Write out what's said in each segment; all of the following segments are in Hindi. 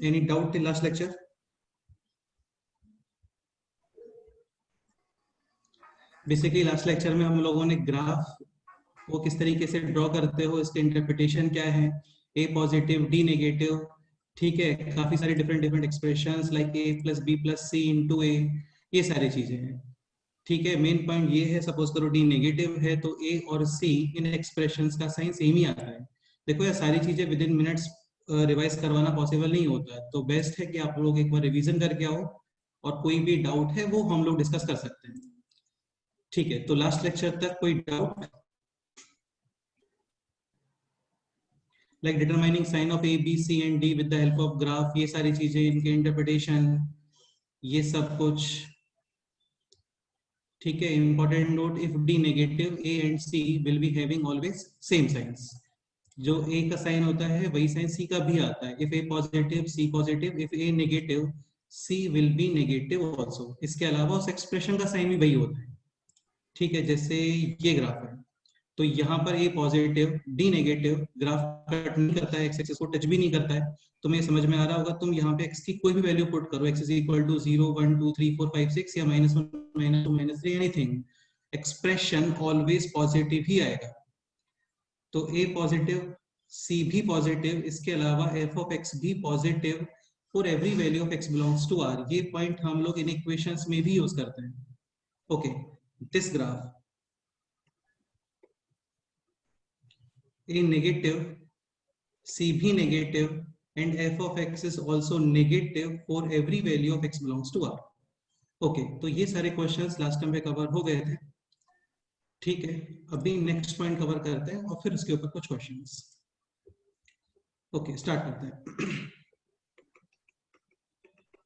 Any doubt in last lecture? Basically last lecture में हम लोगों ने ग्राफ को किस तरीके से ड्रॉ करते हो, इसके इंटरप्रिटेशन क्या है, ए पॉजिटिव डी नेगेटिव, ठीक है, काफी सारी different expressions like A plus B plus C into A, ये सारी चीजें हैं, ठीक है। मेन पॉइंट ये है, सपोज करो डी नेगेटिव है तो ए और सी इन एक्सप्रेशंस का साइन सेम ही आता है। देखो ये सारी चीजें विद इन मिनट्स रिवाइज करवाना पॉसिबल नहीं होता है, तो बेस्ट है कि आप लोग एक बार रिवीजन करके आओ और कोई भी डाउट है वो हम लोग डिस्कस कर सकते हैं, ठीक है। तो लास्ट लेक्चर तक कोई doubt? Like determining sign of a b c and d with the help of graph, ये सारी चीजें, इनके इंटरप्रिटेशन, ये सब कुछ, ठीक है। Important note, if d negative a and c will be having always same signs, जो ए का साइन होता है वही साइन सी का भी आता है। If a positive c positive, if a negative c will be negative also. इसके अलावा उस एक्सप्रेशन का साइन भी वही होता है, ठीक है। जैसे ये ग्राफ है तो यहाँ पर A positive D negative, graph cut नहीं करता है, एक्स एक्सिस को टच भी नहीं करता है, तुम्हें समझ में आ रहा होगा। तुम यहाँ पे एक्स की कोई भी वैल्यू पुट करो, एक्स इज इक्वल टू 0 1 2 3 4 5 6 या -1 -2 -3 एनीथिंग, एक्सप्रेशन ऑलवेज पॉजिटिव ही आएगा। तो ए पॉजिटिव सी भी पॉजिटिव, इसके अलावा एफ ऑफ एक्स भी positive for every value of x belongs to r. ये पॉइंट हम लोग इन इक्वेशंस में भी यूज करते हैं, okay. This graph A negative, C भी negative, and f of x is also negative for every value of x belongs to R. Okay, तो ये सारे क्वेश्चंस लास्ट टाइम पे कवर हो गए थे, ठीक है। अभी नेक्स्ट पॉइंट कवर करते हैं और फिर उसके ऊपर कुछ क्वेश्चंस। ओके, स्टार्ट करते हैं।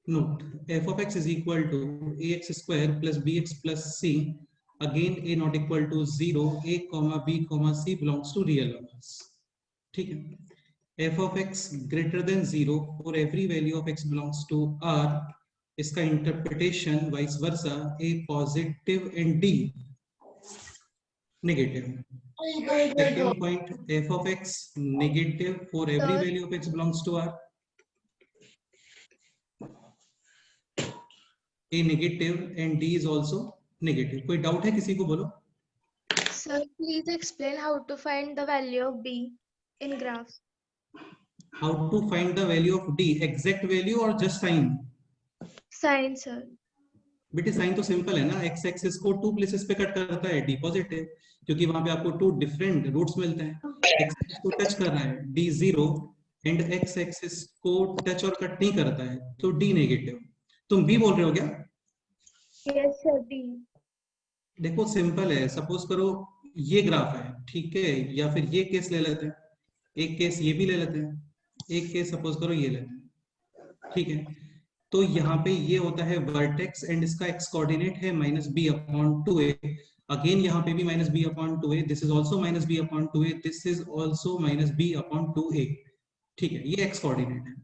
Note, f of x is equal to ax square plus bx plus c. Again a not equal to 0, a comma b comma c belongs to real numbers, ठीक है। f of x greater than 0 for every value of x belongs to R, इसका interpretation vice versa, a positive and d negative. Second point, f of x negative for every value of x belongs to R, a negative and d is also negative। कोई डाउट है किसी को? बोलो। Sir, please explain how to find the value of b in graph. How to find the value of d? Exact value or just sign? Sign, sir. बेटे साइन तो सिंपल है ना, एक्स एक्सिस को 2 प्लेसेस पे कट करता है, डी पॉजिटिव, क्योंकि वहां पे आपको 2 डिफरेंट रूट्स मिलते हैं। एक्स एक्सिस को टच कर रहा है, डी 0, एंड एक्स एक्सिस को टच और कट नहीं करता है तो डी नेगेटिव। तुम बी बोल रहे हो क्या? Yes, sir. B. देखो सिंपल है, सपोज करो ये ग्राफ है, ठीक है, या फिर ये केस ले लेते हैं, एक केस ये भी ले लेते हैं, एक केस सपोज करो ये लेते हैं, ठीक है। तो यहाँ पे ये होता है वर्टेक्स एंड इसका एक्स कोऑर्डिनेट है -b/2a। अगेन यहाँ पे भी -b/2a, this is also -b/2a, this is also -b/2a, ठीक है। ये एक्स कोऑर्डिनेट है।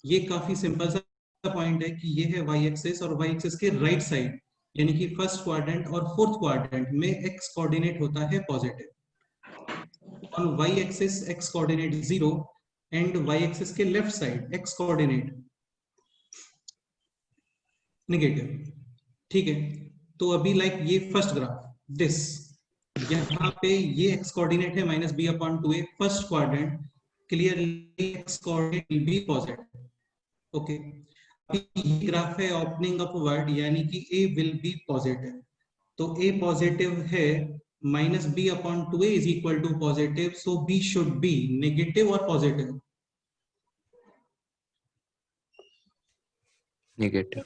ये काफी सिंपल सा पॉइंट है कि ये है वाई एक्सिस, और वाई एक्सिस के राइट साइड यानी कि फर्स्ट क्वाड्रेंट और फोर्थ क्वाड्रेंट में एक्स कोऑर्डिनेट होता है positive. On Y axis X coordinate 0 and Y axis के left side X coordinate negative, ठीक है। तो अभी लाइक ये फर्स्ट ग्राफ, दिस, यहाँ पे ये एक्स कोऑर्डिनेट है -b/2a, first quadrant, clearly X coordinate will be positive, okay. ये ग्राफ है ओपनिंग अपवर्ड यानी कि a विल बी पॉजिटिव, तो a पॉजिटिव है, -b/2a is equal to positive, so b should be negative और positive. Negative,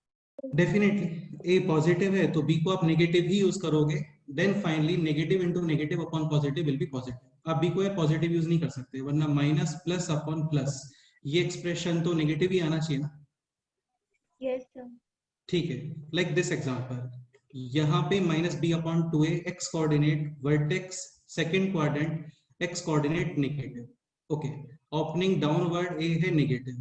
definitely a positive है तो b को आप नेगेटिव ही यूज करोगे, then finally negative into negative upon positive will be positive. आप b को पॉजिटिव यूज नहीं कर सकते, वरना माइनस प्लस अपॉन प्लस, ये एक्सप्रेशन तो नेगेटिव ही आना चाहिए ना। Yes, sir. ठीक है, लाइक दिस एग्जांपल, यहाँ पे -b/2a, x coordinate vertex second quadrant, x coordinate negative, okay. Opening downward a है नेगेटिव,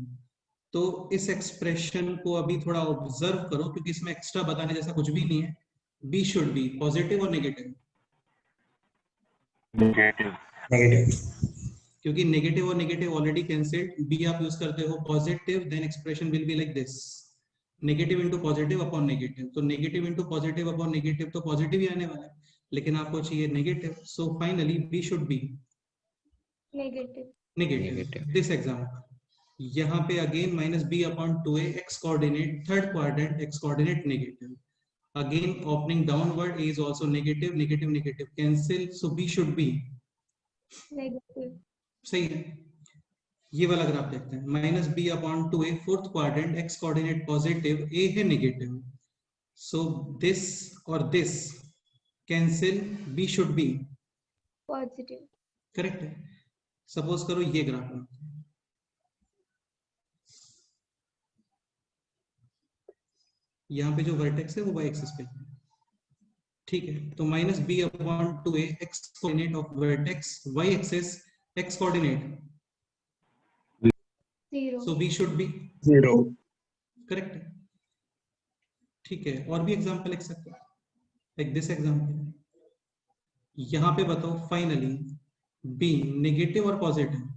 तो इस एक्सप्रेशन को अभी थोड़ा ऑब्जर्व करो क्योंकि इसमें एक्स्ट्रा बताने जैसा कुछ भी नहीं है। b शुड बी पॉजिटिव और नेगेटिव, नेगेटिव, नेगेटिव, क्योंकि नेगेटिव और नेगेटिव ऑलरेडी कैंसिल्ड, बी आप यूज करते हो positive, then expression will be like this, negative into positive upon negative, तो negative into positive upon negative तो पॉजिटिव ही आने वाला है, लेकिन आपको चाहिए negative, so finally B should be Negative. Negative. This example, यहाँ पे again minus B upon 2a x coordinate, third quadrant x coordinate negative, again opening downward, a is also negative, negative negative cancel, so b should be Negative. सही है। ये वाला अगर आप देखते हैं minus B upon 2a fourth quadrant x coordinate positive, a है नेगेटिव, सो दिस और this cancel, b should be Positive. Correct है। सपोज करो ये ग्राफ है, यहाँ पे जो वर्टेक्स है वो y एक्सिस पे है, ठीक है, तो minus B upon 2a x coordinate of vertex y axis x coordinate, Zero. So b should be 0. Correct है, ठीक है। और भी एग्जांपल लिख सकते हैं लाइक दिस एग्जांपल, यहाँ पे बताओ फाइनली बी नेगेटिव और positive,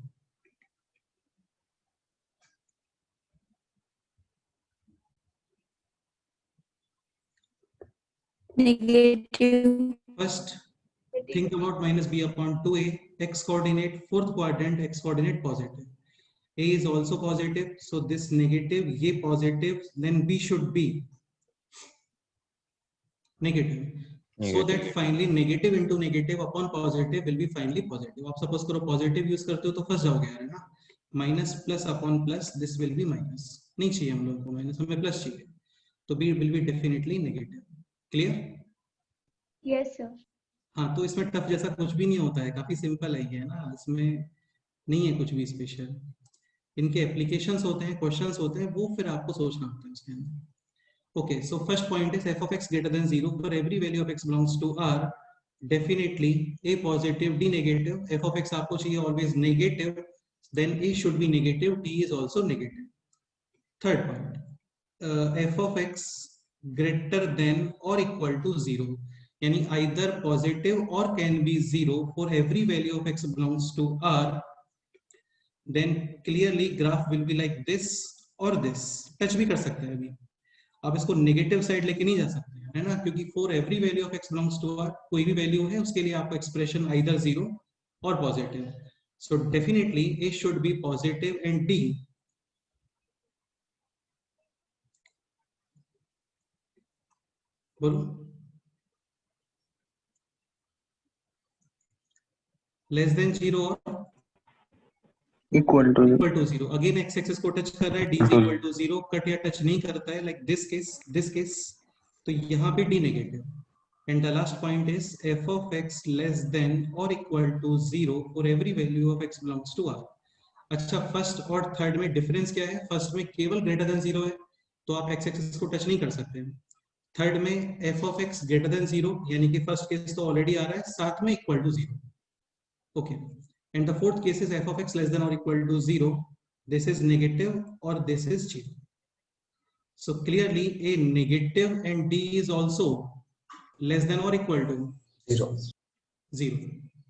Negative. First think about minus b upon 2a x coordinate fourth quadrant x coordinate positive, a is also positive, so this negative ye positive, then b should be negative, so that finally negative into negative upon positive will be finally positive। आप suppose करो positive use करते हो तो फंस जाओगे यार, है ना, minus plus upon plus this will be minus, नहीं चाहिए हम लोगों को minus, हमें plus चाहिए, तो b will be definitely negative, clear? Yes, sir. हाँ, तो इसमें टफ जैसा कुछ भी नहीं होता है, काफी सिंपल है ये ना, इसमें नहीं है कुछ भी स्पेशल, इनके एप्लीकेशंस होते हैं, क्वेश्चंस होते हैं, वो फिर आपको सोचना होता है उसके अंदर। Okay, so first point is f of x greater than 0 for every value of x belongs to R, definitely a positive, d negative, f of x आपको चाहिए always negative, then a should be negative, d is also negative। Third point, f of x greater than or equal to 0, यानी either positive or can be 0 for every value of x belongs to R, then clearly graph will be like this or this। Touch भी कर सकते हैं, अभी आप इसको नेगेटिव साइड लेके नहीं जा सकते हैं, है ना, क्योंकि for every value of x belongs to R, कोई भी वैल्यू है उसके लिए आपको एक्सप्रेशन आइदर 0 और positive, so definitely a should be positive and d बोलो लेस देन 0 और Equal to 0. Equal to 0, again x axis को टच कर रहा है, d is equal to 0, cut या टच नहीं करता है, लाइक दिस केस, तो यहाँ पे d negative, and the last point is f of x less than और equal to 0 for every value of x belongs to R। अच्छा, फर्स्ट और थर्ड में डिफरेंस क्या है? फर्स्ट में केवल ग्रेटर देन 0 है, तो आप x एक्सिस को टच नहीं कर सकते, थर्ड में f of x greater than 0, यानी कि फर्स्ट केस तो ऑलरेडी आ रहा है, साथ में equal to 0, okay, and the fourth case is f of x less than or equal to 0, this is negative or this is 0, so clearly a negative and d is also less than or equal to 0,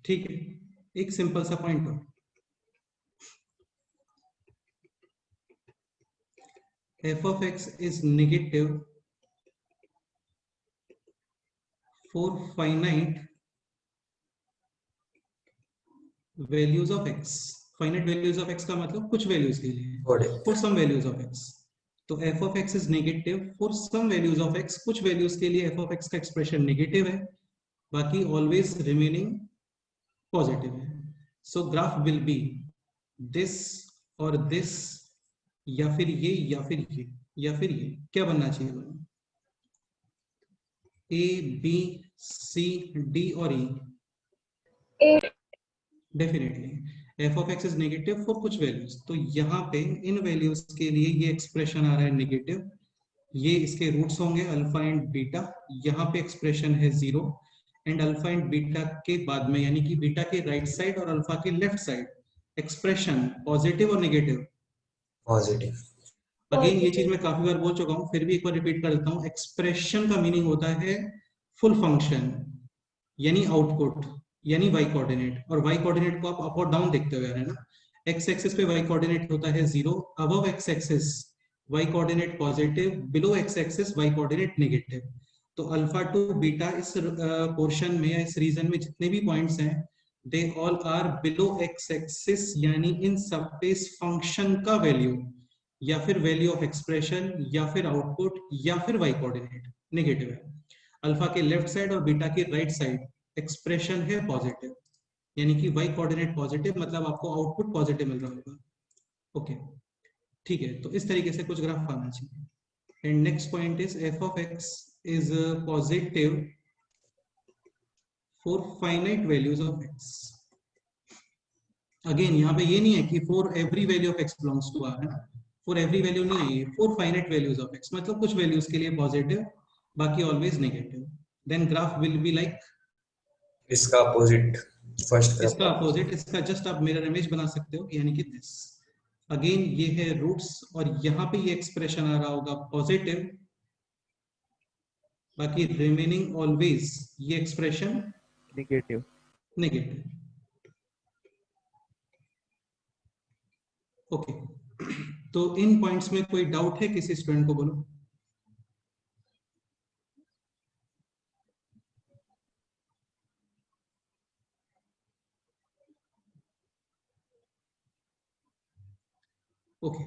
ठीक है, एक सिंपल सा पॉइंट हो, f of x is negative for finite values of x, finite values of x का मतलब कुछ वैल्यूज के लिए, for some values of x, तो f of x is negative for some values of x, कुछ वैल्यूज के लिए f of x का एक्सप्रेशन नेगेटिव है, बाकी ऑलवेज रिमेनिंग पॉजिटिव है, so graph will be this और दिस, या फिर ये या फिर ये या फिर ये, क्या बनना चाहिए? A B C D और E, definitely f of x is negative for कुछ वैल्यूज, तो यहाँ पे इन वैल्यूज के लिए ये एक्सप्रेशन आ रहा है नेगेटिव, ये इसके रूट्स होंगे अल्फा एंड बीटा, यहाँ पे एक्सप्रेशन है 0, एंड अल्फा एंड बीटा के बाद में, यानी कि बीटा के राइट साइड और अल्फा के लेफ्ट साइड एक्सप्रेशन पॉजिटिव और नेगेटिव, पॉजिटिव। अगेन ये चीज मैं काफी बार बोल चुका हूँ, फिर भी एक बार रिपीट कर देता हूँ, एक्सप्रेशन का मीनिंग होता है फुल फंक्शन, यानी आउटपुट, यानी y कोऑर्डिनेट, और y कोऑर्डिनेट को आप अप और डाउन देखते हुए आ रहे हैं ना। x एक्सिस पे y कोऑर्डिनेट होता है 0, above x axis y coordinate positive, below x axis y coordinate negative. तो अल्फा टू बीटा इस पोर्शन में या इस रीजन में जितने भी पॉइंट्स हैं, they all are below x axis, यानी इन सब पे इस फंक्शन का वैल्यू या फिर वैल्यू ऑफ एक्सप्रेशन या फिर आउटपुट या फिर y कोऑर्डिनेट नेगेटिव है। अल्फा के लेफ्ट साइड और बीटा के राइट साइड एक्सप्रेशन है पॉजिटिव, यानी कि y कोऑर्डिनेट पॉजिटिव, मतलब आपको आउटपुट पॉजिटिव मिल रहा होगा। ओके, ठीक है, तो इस तरीके से कुछ ग्राफ आना चाहिए। And next point is f of x is positive for finite values of x। Again यहाँ पे ये नहीं है कि for every value of x belongs to r, है ना, फॉर एवरी वैल्यू नहीं है, for finite values of x, मतलब कुछ वैल्यूज के लिए पॉजिटिव, बाकी always negative. Then graph will be like, इसका अपोजिट, फर्स्ट ग्राफ इसका अपोजिट, इसका जस्ट आप मिरर इमेज बना सकते हो, यानी कि दिस। अगेन ये है रूट्स, और यहाँ पे ये एक्सप्रेशन आ रहा होगा पॉजिटिव, बाकी रिमेनिंग ऑलवेज ये एक्सप्रेशन नेगेटिव। नेगेटिव। ओके, तो इन पॉइंट्स में कोई डाउट है किसी स्टूडेंट को, बोलो। ओके,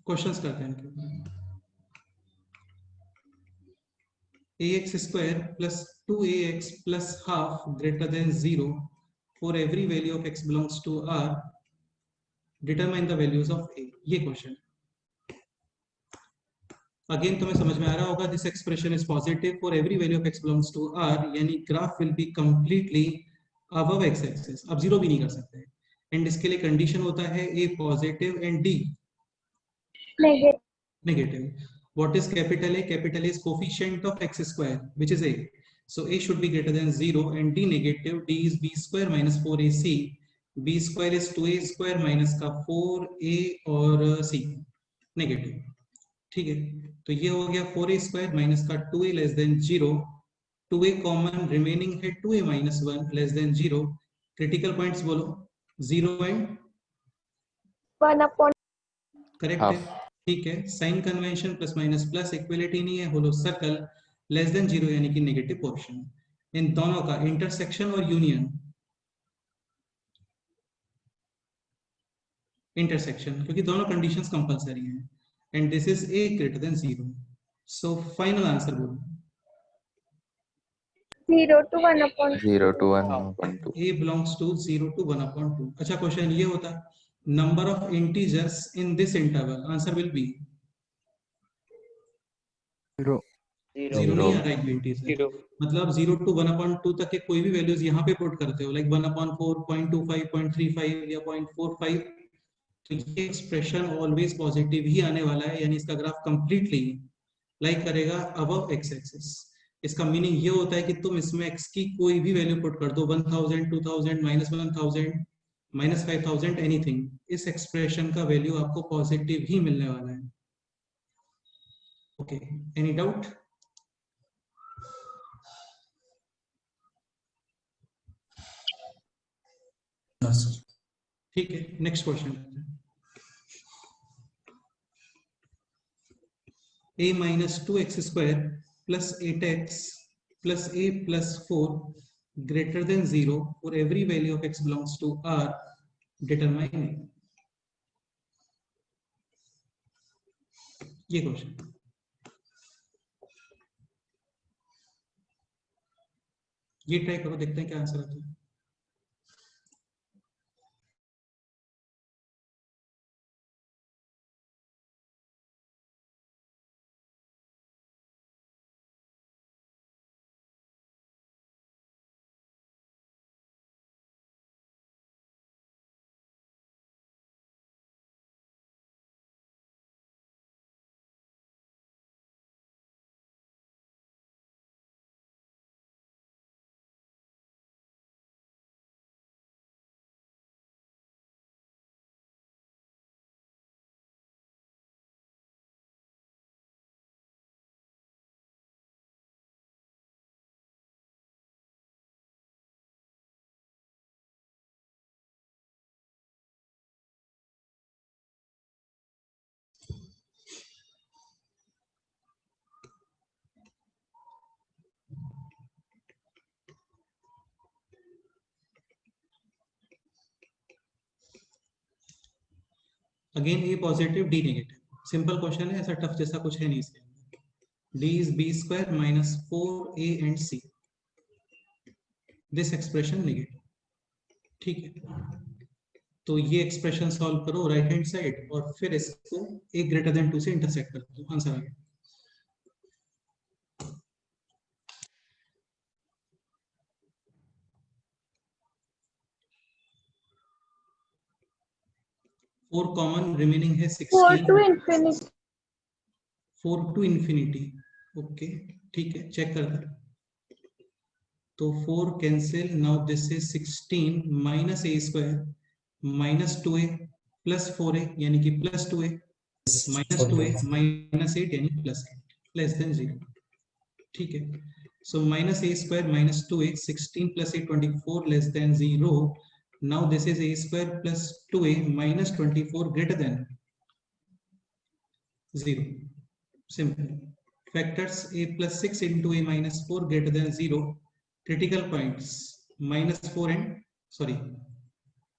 क्वेश्चंस करते हैं इनके। ax square plus 2ax plus half greater than 0 for every value of x belongs to R, determine the values of a, ये क्वेश्चन। अगेन तुम्हें समझ में आ रहा होगा, this expression is positive for every value of x belongs to R, यानी graph will be completely above x axis, अब जीरो भी नहीं कर सकते। एंड इसके लिए कंडीशन होता है a positive and d negative. What is capital A? Capital A is coefficient of x square, which is a. So a should be greater than 0 and d negative. D is b square minus 4ac. b square is 2a square minus का 4a और c negative। ठीक है, तो ये हो गया 4a square minus का 2a less than 0, 2a common remaining है 2a minus 1 less than 0। Critical points बोलो, 0 एंड 1/, करेक्ट है, ठीक है। Sign convention plus minus plus, equality नहीं है, होलो सर्कल, लेस देन 0 यानी कि नेगेटिव पोर्शन। इन दोनों का इंटरसेक्शन और यूनियन, इंटरसेक्शन, क्योंकि दोनों कंडीशंस कंपलसरी हैं। And this is a greater than 0। So final answer बोलो। 0 to 1/2. 0 to 1/2. a belongs to 0 to 1/2। अच्छा, क्वेश्चन ये होता, number of integers in this interval, answer will be 0। 0 नहीं आ रहा है इंटीजर, मतलब 0 to 1/2 तक के कोई भी वैल्यूज यहाँ पे पुट करते हो, लाइक 1/4, 0.25, 0.35 या 0.45, तो ये एक्सप्रेशन ऑलवेज पॉजिटिव ही आने वाला है, यानी इसका ग्राफ कंप्लीटली लाइक करेगा अबव एक्स एक्सिस। इसका मीनिंग ये होता है कि तुम इसमें x की कोई भी वैल्यू पुट कर दो, 1000, 2000, -1000, -5000, एनीथिंग, इस एक्सप्रेशन का वैल्यू आपको पॉजिटिव ही मिलने वाला है। Okay, any doubt? ठीक है, next question. a minus 2x square plus 8x plus a plus 4 greater than 0 for every value of x belongs to R, determine। ये क्वेश्चन, ये ट्राई करो, देखते हैं क्या आंसर आता है। Again A positive D negative, simple question है, ऐसा टफ जैसा कुछ है नहीं इसके अंदर. D is B square minus 4a and c, this expression negative. ठीक है, तो ये एक्सप्रेशन सॉल्व करो राइट हैंड साइड और फिर इसको a ग्रेटर देन 2 से इंटरसेक्ट कर दो, आंसर आ गया. फोर कॉमन रिमेनिंग है 4 to 16. infinity. 4 to infinity, okay ठीक है, चेक करते हैं. तो 4 cancel, now this is 16 minus a square minus 2a plus 4a यानी कि plus 2a minus 2a minus 8 यानी प्लस 8 लेस देन 0. ठीक है, so minus a square minus 2a 16 plus 8 24 less than 0. Now this is a square plus 2a minus 24 greater than 0. Simple. Factors a plus 6 into a minus 4 greater than 0. Critical points minus 4 and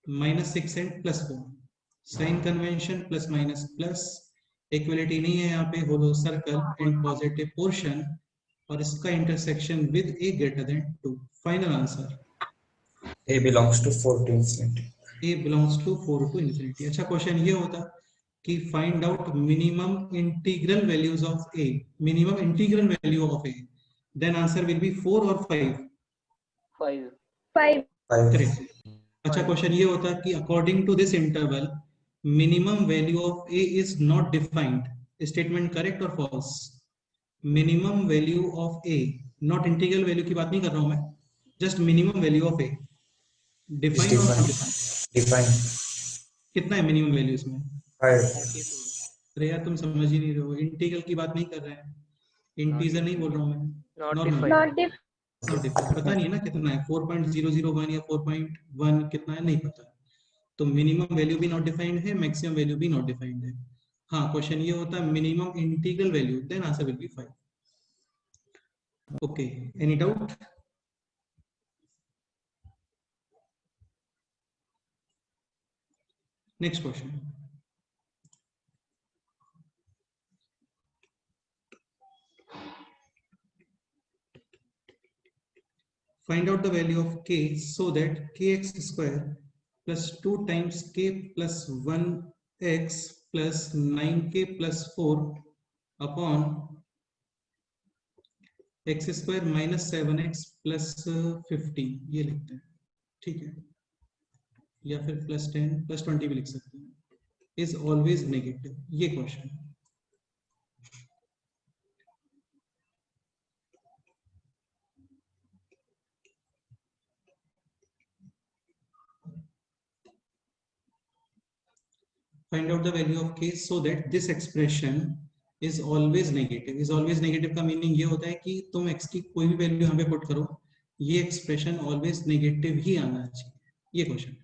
minus 6 and plus 4. Sign convention plus minus plus. Equality नहीं है यहाँ पे, hollow circle and positive portion और इसका intersection with a greater than 2. Final answer. A belongs to 4 to infinity. A belongs to 4 to infinity. अच्छा, क्वेश्चन ये होता कि find out minimum integral values of a, minimum integral value of a, then answer will be 4 और 5. 5. करेक्ट. अच्छा, क्वेश्चन ये होता कि according to this interval minimum value of a is not defined. Statement correct और false? Minimum value of a, not integral value की बात नहीं कर रहा हूं मैं, just minimum value of a. Define और डिफाइन कितना है मिनिमम वैल्यू इसमें? 5. अरे यार तुम समझ ही नहीं रहे हो, इंटीग्रल की बात नहीं कर रहे हैं, इंटीजर नहीं बोल रहा हूँ मैं, नॉर्मल. Not defined. पता नहीं है ना कितना है, 4.001 या 4.1 कितना है नहीं पता. तो मिनिमम वैल्यू भी नॉट डिफाइंड है, मैक्सिमम वैल्यू भी नॉट डिफाइंड है. हाँ, क्वेश्चन ये होता है minimum integral value, then answer will be 5. Okay, any doubt? Next question. Find out the value of k so that kx square plus 2 times k plus 1x plus 9k plus 4 upon x square minus 7x plus 15, ये लिखते हैं. ठीक है, या फिर प्लस 10 प्लस 20 भी लिख सकते हैं. इज ऑलवेज नेगेटिव, ये question. Find out the value of k so that this expression is always negative. Is always negative का मीनिंग ये होता है कि तुम x की कोई भी वैल्यू यहाँ पे पुट करो, ये एक्सप्रेशन ऑलवेज नेगेटिव ही आना चाहिए, ये question.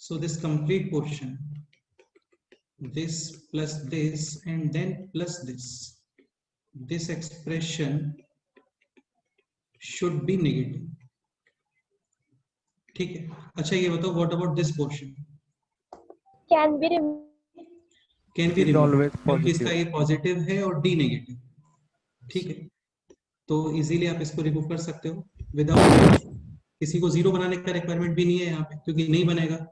So this complete portion, this plus this and then plus this expression should be negative. ठीक है. अच्छा, ये बताओ what about this portion? Can be removed. Can be Is always removed क्योंकि इसका positive. A पॉजिटिव है और D नेगेटिव. ठीक है, तो इजीली आप इसको रिमूव कर सकते हो विदाउट, किसी को जीरो बनाने का रिक्वायरमेंट भी नहीं है यहाँ पे, क्योंकि नहीं बनेगा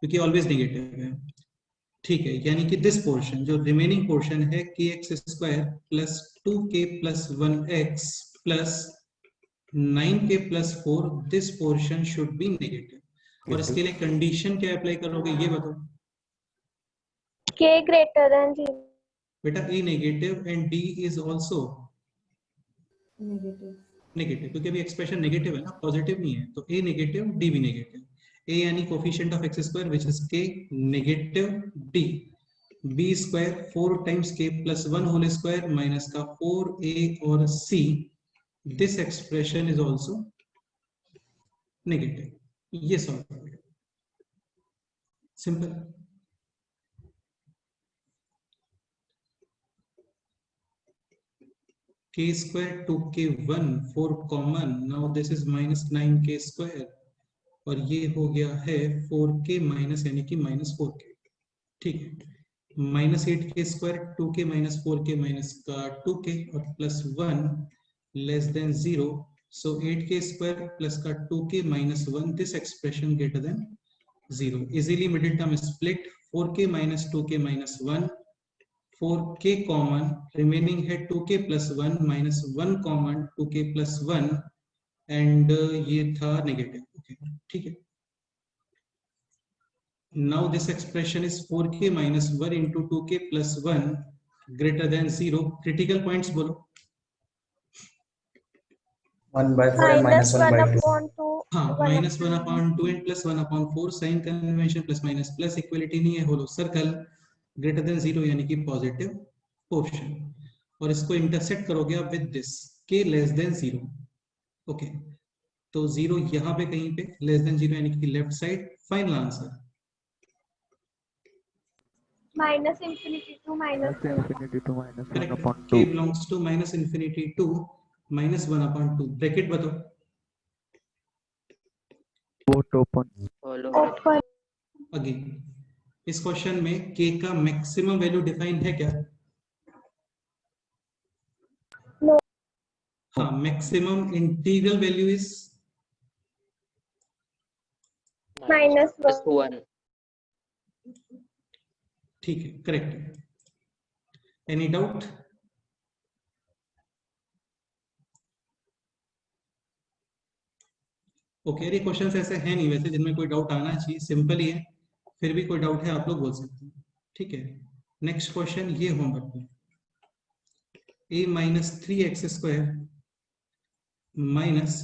क्योंकि ऑलवेज नेगेटिव है. ठीक है, यानी कि दिस पोर्शन जो रिमेनिंग पोर्शन है kx square plus 2k plus 1x plus 9k plus 4, this portion should be negative. और इसके लिए कंडीशन क्या अप्लाई करोगे ये बताओ K greater than 0. बेटा. a negative and d is also negative, क्योंकि अभी एक्सप्रेशन नेगेटिव है ना, पॉजिटिव नहीं है. तो a नेगेटिव, d भी नेगेटिव. a यानी coefficient of x square which is k, negative d, b square 4 times k plus 1 whole square minus का 4a और c, this expression is also negative, ये सॉल्व करोगे, simple. k square 2k1 4 common, now this is minus 9k square, और ये हो गया है 4k माइनस यानी कि माइनस 4k, ठीक है। Minus 8k square 2k minus 4k minus का 2k और plus 1 less than 0, so 8k square plus का 2k minus 1, this expression greater than 0, easily middle term split, 4k minus 2k minus 1, 4k common, remaining है 2k plus 1 minus 1 common 2k plus 1, and ये था नेगेटिव, ओके, ठीक है। Now this expression is 4k minus 1 into 2k plus 1 greater than 0. Critical points बोलो। 1/4 and minus -1 by 2. 1/2 हाँ, 1 minus 1 upon 2 and plus 1 upon 4, sign convention plus minus plus equality नहीं है, होलो सर्कल, ग्रेटर देन 0 यानी कि पॉजिटिव पोर्शन, और इसको इंटरसेक्ट करोगे आप with this k less than 0, okay, तो 0 यहाँ पे कहीं पे, लेस देन 0 यानी कि left side, final answer minus infinity to minus Minus infinity to minus 1 करेक्ट, upon k 2. Belongs to minus infinity to minus 1 upon 2, bracket बताओ, Both open. open. अगेन इस क्वेश्चन में k का मैक्सिमम वैल्यू डिफाइन है क्या? No. हाँ, maximum integral value is minus 1. ठीक है, करेक्ट है। Any doubt? ओके, ये क्वेश्चन ऐसे है नहीं वैसे जिनमें कोई डाउट आना चाहिए, सिंपल ही है, फिर भी कोई डाउट है आप लोग बोल सकते हैं, ठीक है। नेक्स्ट क्वेश्चन ये होमवर्क में, a minus 3x square minus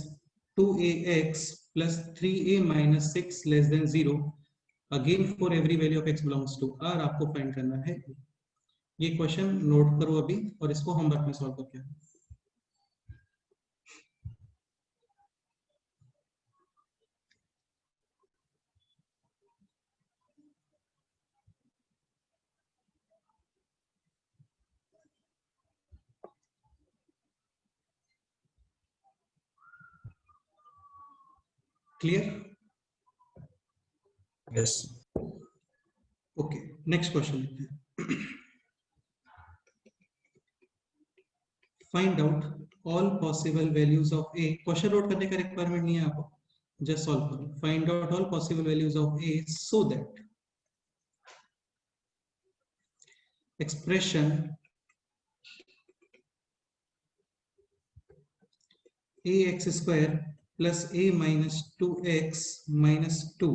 2ax plus 3a minus 6 less than 0, again for every value of x belongs to r, आपको फाइंड करना है। ये क्वेश्चन नोट करो अभी और इसको होमवर्क में सॉल्व करके आओ। Clear? Yes. Okay, next question लेते हैं। Find out all possible values of A, question note करने का रिक्वायरमेंट नहीं है आपको, जस्ट सॉल्व करो। Find out all possible values of A so that expression ax square plus a minus 2x minus 2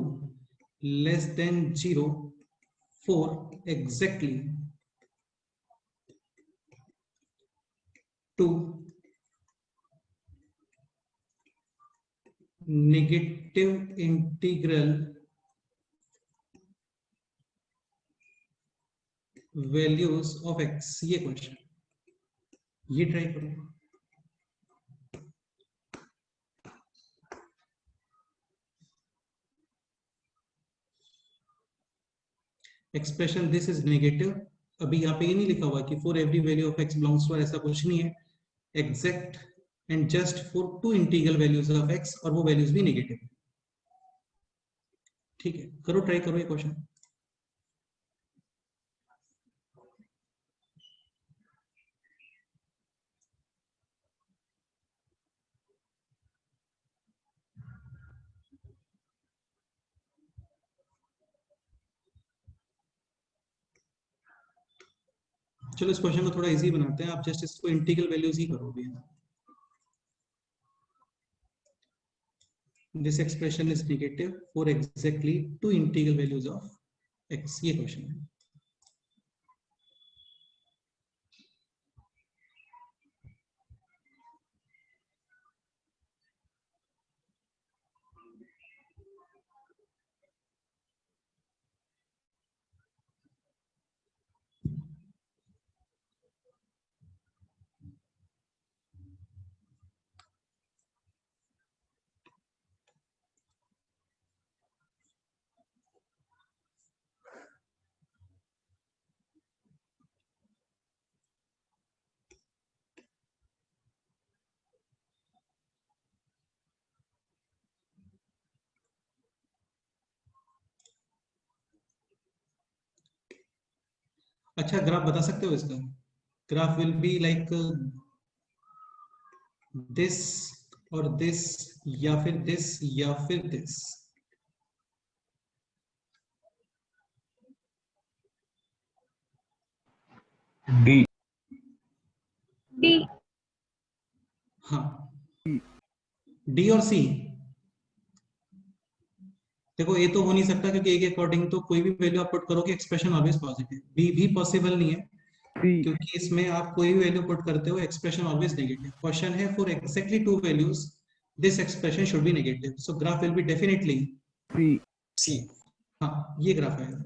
less than 0 for exactly 2 negative integral values of x, ये क्वेश्चन, ये ट्राई करो। एक्सप्रेशन दिस इज नेगेटिव, अभी यहाँ पे ये नहीं लिखा हुआ कि for every value of x belongs to, ऐसा कुछ नहीं है, exact and just for 2 integral values of x, और वो वैल्यूज भी नेगेटिव, ठीक है। करो, ट्राई करो ये क्वेश्चन। चलो इस क्वेश्चन को थोड़ा इजी बनाते हैं, आप जस्ट इसको इंटीग्रल वैल्यूज ही करोगे। This expression is negative for exactly 2 integral values of x, ये क्वेश्चन है। अच्छा ग्राफ बता सकते हो इसका? Graph will be like this और दिस, या फिर दिस, या फिर दिस। D. D. हाँ, डी और सी। देखो ये तो हो नहीं सकता क्योंकि ए के अकॉर्डिंग तो कोई भी वैल्यू आप पुट करोगे एक्सप्रेशन ऑलवेज पॉजिटिव। बी भी पॉसिबल नहीं है C. क्योंकि इसमें आप कोई भी वैल्यू पुट करते हो एक्सप्रेशन ऑलवेज नेगेटिव। क्वेश्चन है for exactly to values this expression should be negative, so graph will be definitely C. C. हाँ ये ग्राफ है।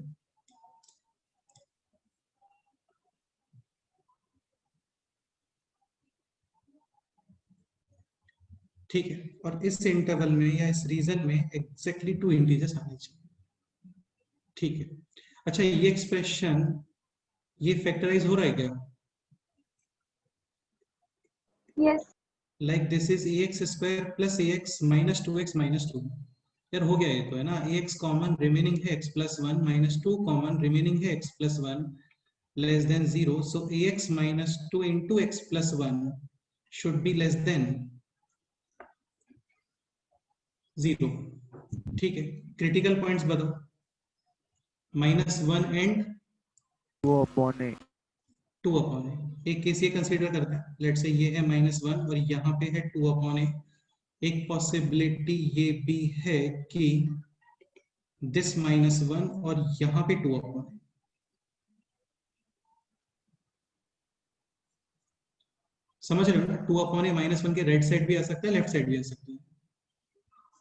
ठीक है, और इस इंटरवल में या इस रीजन में एग्जैक्टली टू इंटीजर्स आने चाहिए। ठीक है, अच्छा ये एक्सप्रेशन ये फैक्टराइज हो रहा है क्या? Yes. Like this is ax square plus ax minus 2x minus 2। यार हो गया ये तो है ना, ax कॉमन रिमेनिंग है x plus 1 minus 2 common remaining है x plus 1 less than 0, so ax minus 2 into x plus 1 should be less than 0। ठीक है, क्रिटिकल पॉइंट्स बताओ। Minus 1 and 2/A. 2 अपॉन ए। एक केस ये कंसीडर करते हैं, लेट से ये है माइनस 1 और यहाँ पे है 2 अपॉन ए। एक पॉसिबिलिटी ये भी है कि दिस माइनस 1 और यहाँ पे 2 अपॉन ए। समझ रहे हो ना, 2 अपॉन ए माइनस 1 के राइट साइड भी आ सकता है, लेफ्ट साइड भी आ सकता है।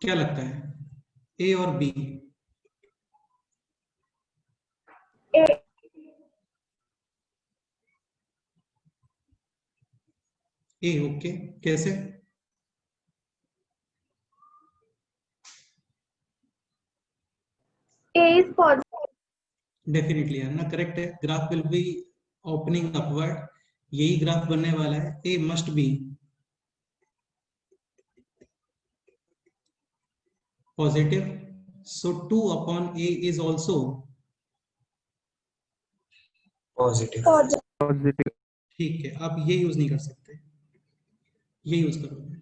क्या लगता है, ए और बी? A. ए, ओके, कैसे? A is positive. डेफिनेटली है ना, करेक्ट है। Graph will be opening upward, यही ग्राफ बनने वाला है। A must be positive, so 2 upon A is also Positive. Positive. Positive. ठीक है, आप ये यूज नहीं कर सकते, ये यूज करोगे।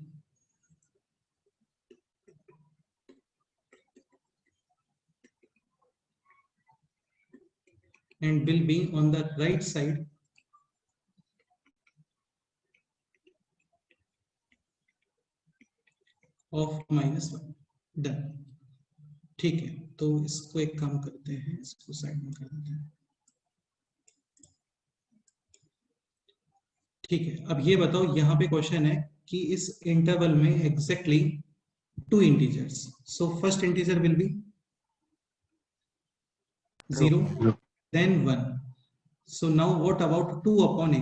and will be on the right side of minus 1। Done. ठीक है, तो इसको एक काम करते हैं, इसको साइड में कर देते हैं। ठीक है, अब ये बताओ, यहाँ पे क्वेश्चन है कि इस इंटरवल में exactly two integers, so first integer will be 0 then 1, so now what about 2 upon a?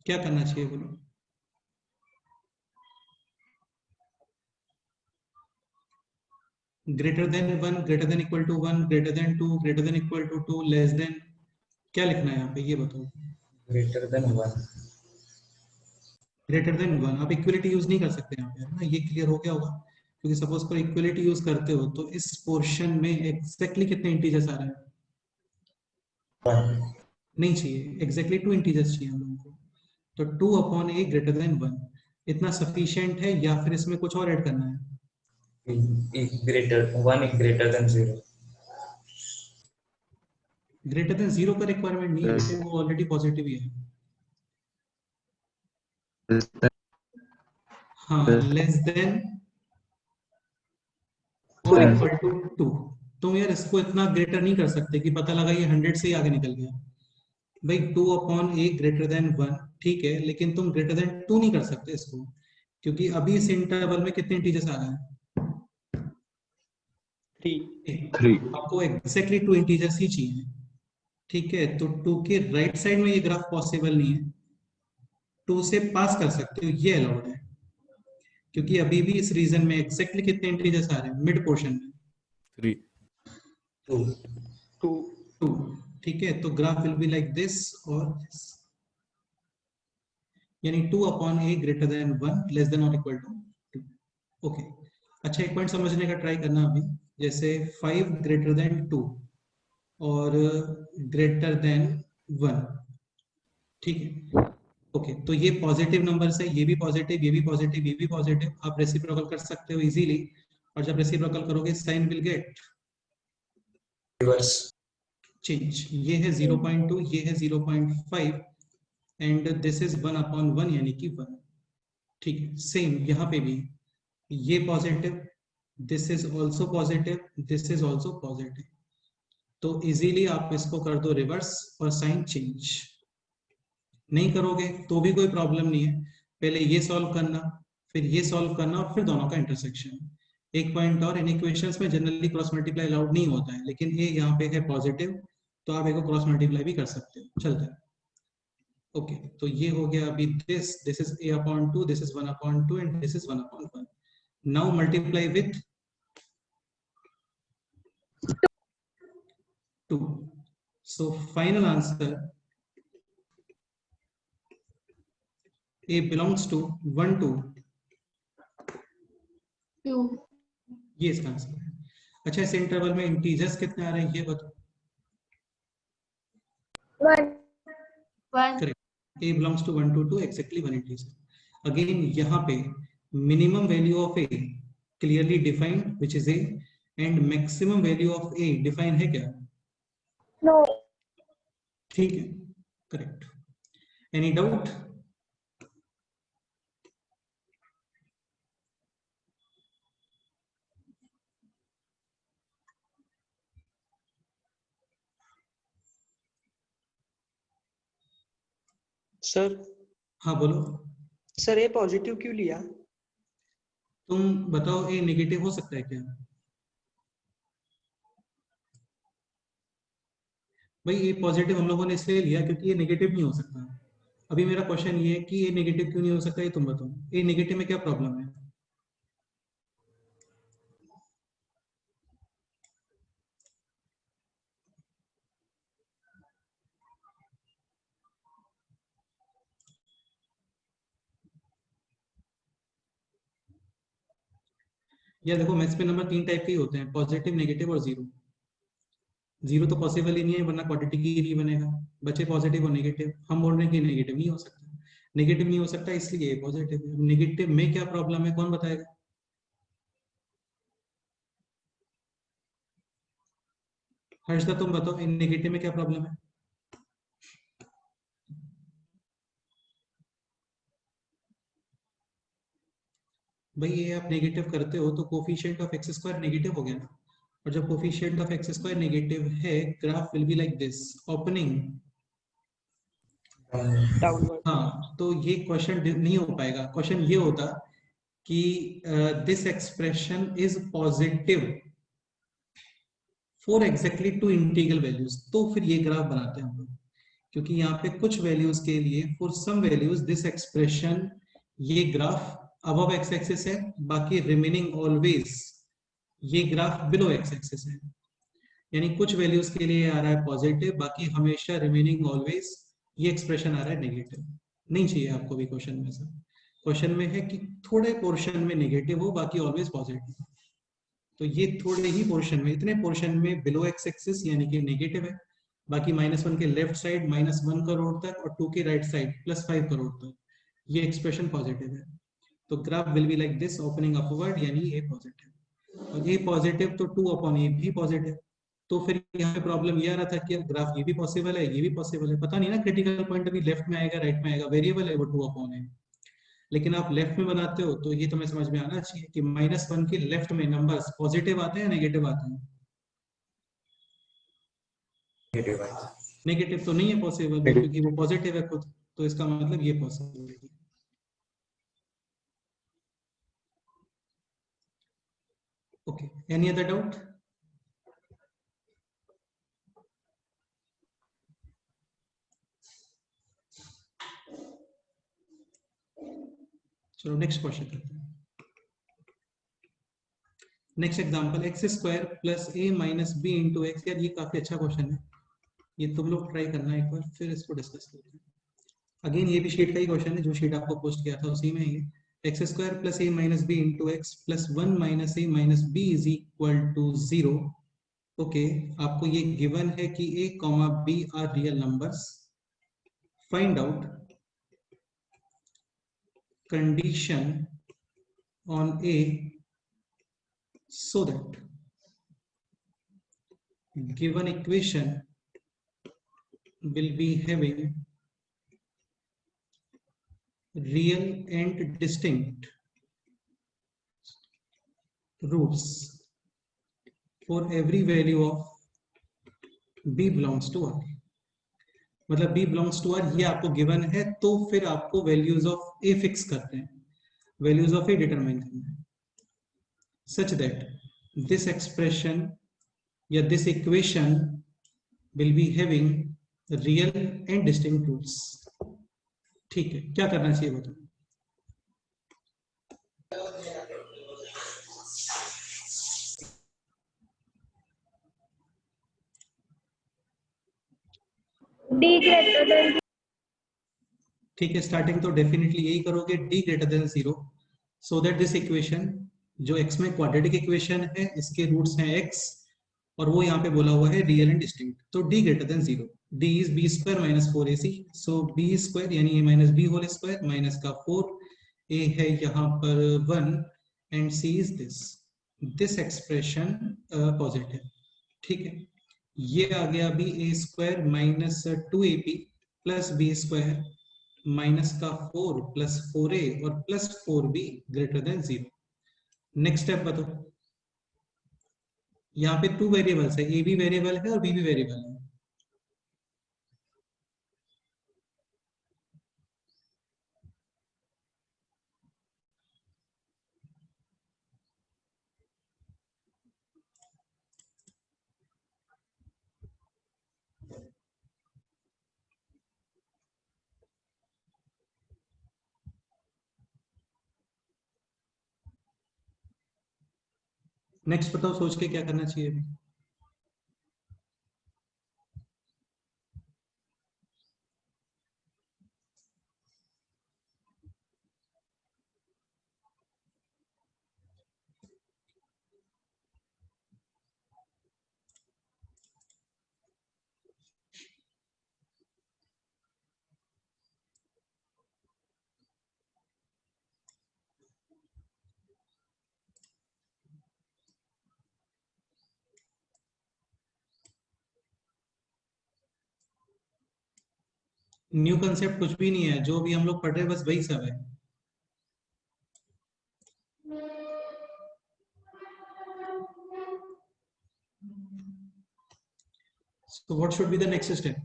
क्या करना चाहिए बोलो? Greater than 1, greater than equal to 1, greater than 2, greater than equal to 2, less than, क्या लिखना है यहाँ पे ये बताओ? Greater than 1. Greater than 1। आप इक्वलिटी यूज नहीं कर सकते यहाँ पे, है ना, ये क्लियर हो गया होगा। क्योंकि सपोज कर इक्वलिटी यूज करते हो तो इस पोर्शन में एग्जैक्टली कितने इंटीजर्स आ रहे हैं? 1. नहीं चाहिए, एग्जैक्टली 2 इंटीजर्स चाहिए हम लोगों को। तो 2 अपॉन ए ग्रेटर देन 1 इतना सफिशिएंट है, या फिर इसमें कुछ और ऐड करना है? Greater 1 is greater than 0. Greater than 0 का रिक्वायरमेंट नहीं है Yes. बेटे, वो ऑलरेडी पॉजिटिव ही है। Less than. हाँ, Yes. लेस देन और Yes. Equal to 2। तुम यार इसको इतना ग्रेटर नहीं कर सकते कि पता लगा ये 100 से ही आगे निकल गया। भाई 2 अपॉन ए ग्रेटर देन 1 ठीक है, लेकिन तुम ग्रेटर देन 2 नहीं कर सकते इसको, क्योंकि अभी इस इंटरवल में कितने इंटीजर्स आ रहे हैं? 3. आपको एग्जैक्टली 2 इंटीजर्स ही चाहिए। ठीक है, तो 2 के राइट साइड में ये ग्राफ पॉसिबल नहीं है, 2 से पास कर सकते हो, ये अलाउड है। क्योंकि अभी भी इस रीजन में एग्जैक्टली कितने इंटीजर्स आ रहे हैं मिड पोर्शन में? 3. 2। ठीक है, तो graph will be like this और दिस, यानी 2 अपॉन ए ग्रेटर देन 1 लेस देन और इक्वल टू 2। ओके, अच्छा एक पॉइंट समझने का ट्राई करना अभी। जैसे 5 ग्रेटर देन 2 और ग्रेटर देन 1, ठीक है। ओके, तो ये पॉजिटिव नंबर्स है, ये भी पॉजिटिव, ये भी पॉजिटिव, ये भी पॉजिटिव, आप रेसिप्रोकल कर सकते हो इजीली, और जब रेसिप्रोकल करोगे sign will get reverse. Change. ये है 0.2, ये है 0.5 एंड दिस इज 1/1 यानी कि 1, ठीक है। सेम यहाँ पे भी ये positive, this is also positive, this is also positive, तो इजीली आप इसको कर दो रिवर्स और साइन चेंज। नहीं करोगे तो भी कोई प्रॉब्लम नहीं है, पहले ये सॉल्व करना, फिर ये सॉल्व करना, और फिर दोनों का इंटरसेक्शन। एक पॉइंट और, इन इक्वेशंस में जनरली क्रॉस मल्टीप्लाई अलाउड नहीं होता है, लेकिन ये यहाँ पे है पॉजिटिव, तो आप एक क्रॉस मल्टीप्लाई भी कर सकते हो, चलता है। ओके, तो ये हो गया अभी this is a/2, this is 1/2 and this is 1/1। Now multiply with 2, so final answer a belongs to 1 2, 2. ये इसका आंसर है। अच्छा, इस इंटरवल में इंटीजर्स कितने आ रहे हैं ये बताओ। 1. 1. Correct, a belongs to 1 to 2, exactly 1 integer। Again यहाँ पे minimum value of a clearly defined which is a, and maximum value of a define है क्या? No. ठीक है, करेक्ट। Any doubt? सर हाँ बोलो। सर ये पॉजिटिव क्यों लिया? तुम बताओ, a नेगेटिव हो सकता है क्या? भाई ये पॉजिटिव हम लोगों ने इसलिए लिया क्योंकि ये नेगेटिव नहीं हो सकता। अभी मेरा क्वेश्चन ये है कि ये नेगेटिव क्यों नहीं हो सकता, ये तुम बताओ, ये नेगेटिव में क्या प्रॉब्लम है? या देखो, मैथ्स में नंबर 3 टाइप के ही होते हैं, पॉजिटिव, नेगेटिव और जीरो। जीरो तो पॉसिबल ही नहीं है, वरना क्वाड्रेटिक ही नहीं बनेगा। बचे पॉजिटिव और नेगेटिव, हम बोल रहे हैं कि नेगेटिव नहीं हो सकता, नेगेटिव नहीं हो सकता इसलिए पॉजिटिव। नेगेटिव में क्या प्रॉब्लम है, कौन बताएगा? हर्षदा तुम बताओ, इन नेगेटिव में क्या प्रॉब्लम है? भाई ये आप नेगेटिव करते हो तो coefficient of X square negative हो गया ना, और जब coefficient of X square negative है, graph will be like this, opening downward. हाँ, तो ये क्वेश्चन नहीं हो पाएगा। क्वेश्चन ये होता कि this expression is positive for exactly 2 integral values, तो फिर ये ग्राफ बनाते हैं हम लोग, क्योंकि यहाँ पे कुछ वैल्यूज के लिए, for some values this expression, ये ग्राफ अबव एक्स एक्सिस है, बाकी रिमेनिंग ऑलवेज ये ग्राफ बिलो एक्स एक्सिस है। यानी कुछ वैल्यूज के लिए आ रहा है पॉजिटिव, बाकी हमेशा रिमेनिंग ऑलवेज ये एक्सप्रेशन आ रहा है नेगेटिव। नहीं चाहिए आपको भी क्वेश्चन में से। क्वेश्चन में है कि थोड़े पोर्शन में नेगेटिव हो, बाकी ऑलवेज पॉजिटिव। तो ये थोड़े ही पोर्शन में, इतने पोर्शन में बिलो एक्स एक्सिस यानी कि नेगेटिव है, बाकी -1 के लेफ्ट साइड -1 करोड़ तक और 2 के राइट साइड +5 करोड़ तक ये एक्सप्रेशन पॉजिटिव है। तो graph will be like this, opening upward, यानी ये पॉजिटिव, और ये पॉजिटिव तो 2/a भी पॉजिटिव। तो फिर यहाँ पे प्रॉब्लम ये आ रहा था कि ग्राफ ये भी पॉसिबल है, ये भी पॉसिबल है, पता नहीं ना क्रिटिकल पॉइंट अभी लेफ्ट में आएगा राइट में आएगा, वेरिएबल है वो 2/a। लेकिन आप लेफ्ट में बनाते हो तो ये तुम्हें समझ में आना चाहिए कि -1 के लेफ्ट में नंबर्स पॉजिटिव आते हैं या नेगेटिव आते हैं? नेगेटिव तो नहीं है पॉसिबल, क्योंकि वो पॉजिटिव है खुद, तो इसका मतलब ये पॉसिबल है। Okay, any other doubt? चलो नेक्स्ट क्वेश्चन करते हैं। Next example, x square plus a minus b into x. यार ये काफी अच्छा क्वेश्चन है, ये तुम लोग ट्राई करना एक बार, फिर इसको डिस्कस करते हैं। अगेन ये भी शीट का ही क्वेश्चन है, जो शीट आपको पोस्ट किया था उसी में ये x square plus a minus b into x plus 1 minus a minus b is equal to 0। Okay, आपको ये गिवन है कि a comma b are real numbers. Find out condition on a so that given equation will be having real and distinct roots for every value of b belongs to r। मतलब b belongs to r ये आपको गिवन है, तो फिर आपको वैल्यूज ऑफ a फिक्स करते हैं, वैल्यूज ऑफ a डिटरमाइन करना है, such that this expression या this equation will be having real and distinct roots। ठीक है, क्या करना चाहिए बताओ? D greater than ठीक है, स्टार्टिंग तो डेफिनेटली यही करोगे, d greater than 0, so that this equation जो x में क्वाड्रेटिक इक्वेशन है, इसके रूट्स हैं x और वो यहाँ पे बोला हुआ है रियल एंड डिस्टिंक्ट, तो d greater than 0। d is b square minus 4ac, so b square यानी a minus b whole square minus का 4, a है यहाँ पर 1 and c is this expression positive. ठीक है, ये आ गया अभी a square minus 2ab plus b square minus का 4 प्लस 4a और plus 4b greater than 0। Next step बताओ, यहाँ पे 2 वेरिएबल्स है, a भी वेरिएबल है और b भी वेरिएबल है। नेक्स्ट बताओ, सोच के क्या करना चाहिए अभी? न्यू कंसेप्ट कुछ भी नहीं है, जो भी हम लोग पढ़ रहे हैं बस वही सब है। So what should be the next step?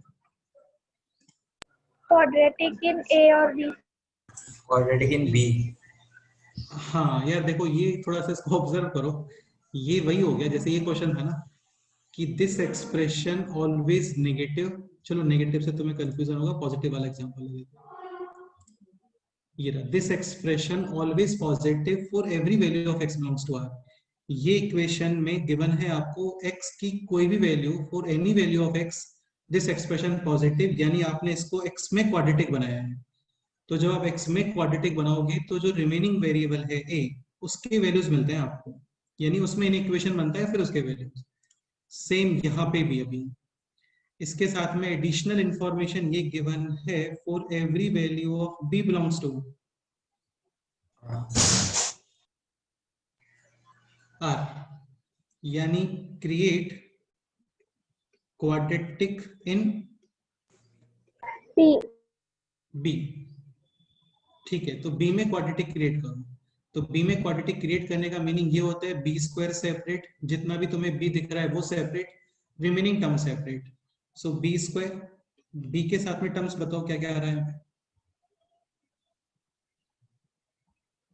quadratic in A or B. quadratic in b। हाँ यार देखो, ये थोड़ा सा इसको ऑब्जर्व करो, ये वही हो गया जैसे ये क्वेश्चन था ना कि दिस एक्सप्रेशन ऑलवेज नेगेटिव। चलो नेगेटिव से तुम्हें कंफ्यूजन होगा, पॉजिटिव वाला एग्जांपल ले लेते हैं। ये रहा, this expression always positive for every value of x belongs to r। ये इक्वेशन में गिवन है आपको x की कोई भी वैल्यू for any value of x, this expression positive, यानी आपने इसको x में क्वाड्रेटिक बनाया है। तो जब आप x में क्वाड्रेटिक बनाओगे तो जो रिमेनिंग वेरिएबल है a, उसके वैल्यूज मिलते हैं आपको, यानी उसमें इन इक्वेशन बनता है फिर उसके वैल्यूज। सेम यहाँ पे भी अभी इसके साथ में एडिशनल इंफॉर्मेशन ये गिवन है for every value of b belongs to r, यानी क्रिएट क्वाड्रेटिक इन b। ठीक है, तो b में क्वाड्रेटिक क्रिएट करो। तो b में क्वाड्रेटिक क्रिएट करने का मीनिंग ये होता है b स्क्वायर सेपरेट, जितना भी तुम्हें b दिख रहा है वो सेपरेट, रिमेनिंग टर्म सेपरेट। सो b स्क्वायर, b के साथ में टर्म्स बताओ क्या क्या आ रहा है?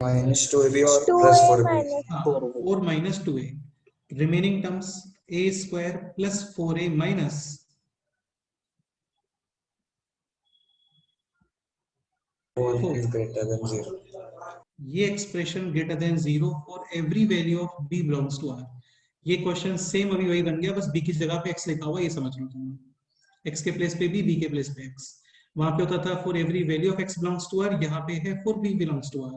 माइनस 2ab और 2A plus 4b। minus 4 minus 2a, remaining terms a square plus 4a minus 4 is greater than 0। ये expression greater than 0 for every value of b belongs to r। ये क्वेश्चन सेम अभी वही बन गया, बस b की जगह पे x लिखा हुआ, ये समझ लो तुम। x के प्लेस पे b के प्लेस पे x। वहां पे होता था for every value of x belongs to r, यहाँ पे है for b belongs to r।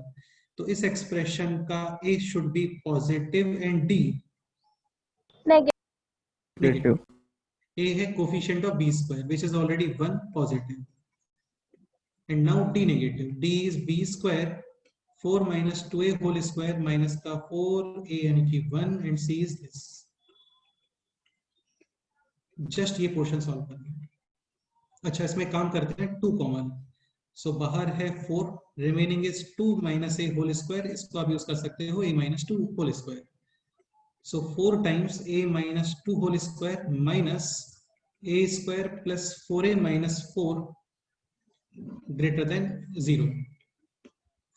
तो इस एक्सप्रेशन का A should be positive and D Negative. A है coefficient of b square which is already 1 positive, and now d negative. D is b square 4 minus 2a whole square minus का 4a यानी कि 1 and c is this. Just ये portion solve करना. अच्छा, इसमें काम करते हैं 2 कॉमन. So बाहर है 4, remaining is 2 minus a whole square. इसको आप यूज कर सकते हो a minus 2 whole square. So 4 times a minus 2 whole square minus a square plus 4a minus 4 greater than 0.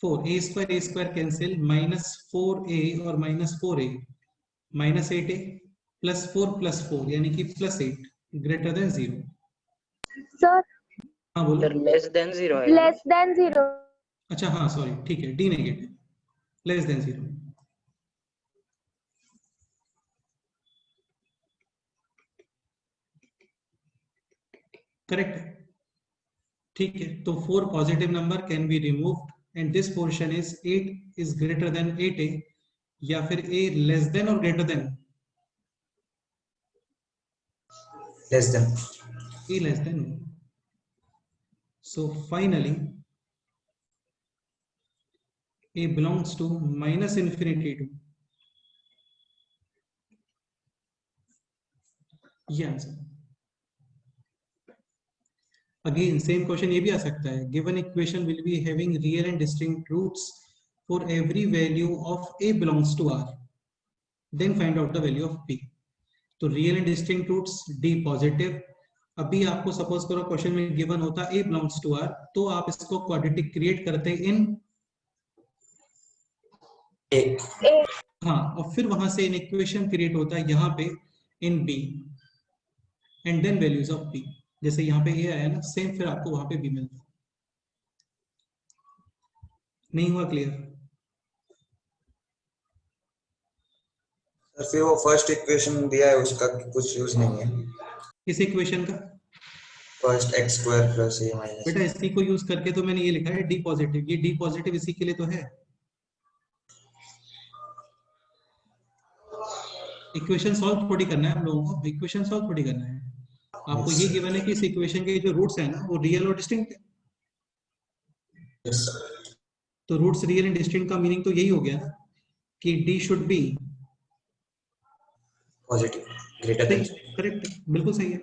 4 a square cancel, minus 4a और minus 4a minus 8a plus 4 यानी कि plus 8 greater than 0. सर हाँ बोलो. लेस देन 0 है. Less than 0. अच्छा हाँ सॉरी, ठीक है, D negative less than 0. Correct. ठीक है, तो 4 positive number can be removed and this portion is 8 is greater than 8a या फिर a लेस देन और greater than Less than. a less than. So finally a belongs to minus infinity to ये आंसर. Again same question ये भी आ सकता है. Given equation will be having real and distinct roots for every value of a belongs to R. Then find out the value of P. तो real and distinct roots D positive. अभी आपको सपोज करो क्वेश्चन में गिवन होता A belongs to R, तो आप इसको क्वाड्रेटिक क्रिएट करते इन A. हाँ, और फिर वहां से इन इक्वेशन क्रिएट होता है यहाँ पे in B and then values of P. जैसे यहाँ पे A आया ना, सेम फिर आपको वहां पे B मिलता है. नहीं हुआ क्लियर? फिर वो फर्स्ट इक्वेशन दिया है उसका कुछ यूज नहीं है. इस इक्वेशन का first x square plus a minus. बेटा इसी को यूज करके तो मैंने ये लिखा है D पॉजिटिव. ये D पॉजिटिव इसी के लिए तो है. इक्वेशन सॉल्व थोड़ी करना है हम लोगों को, इक्वेशन सॉल्व थोड़ी करना है. आपको ये गिवन है कि इस इक्वेशन के जो रूट्स है ना वो रियल और डिस्टिंक्ट है. Yes. तो रूट्स रियल एंड डिस्टिंक्ट का मीनिंग तो यही हो गया ना कि D should be positive greater than. Correct, बिल्कुल सही है.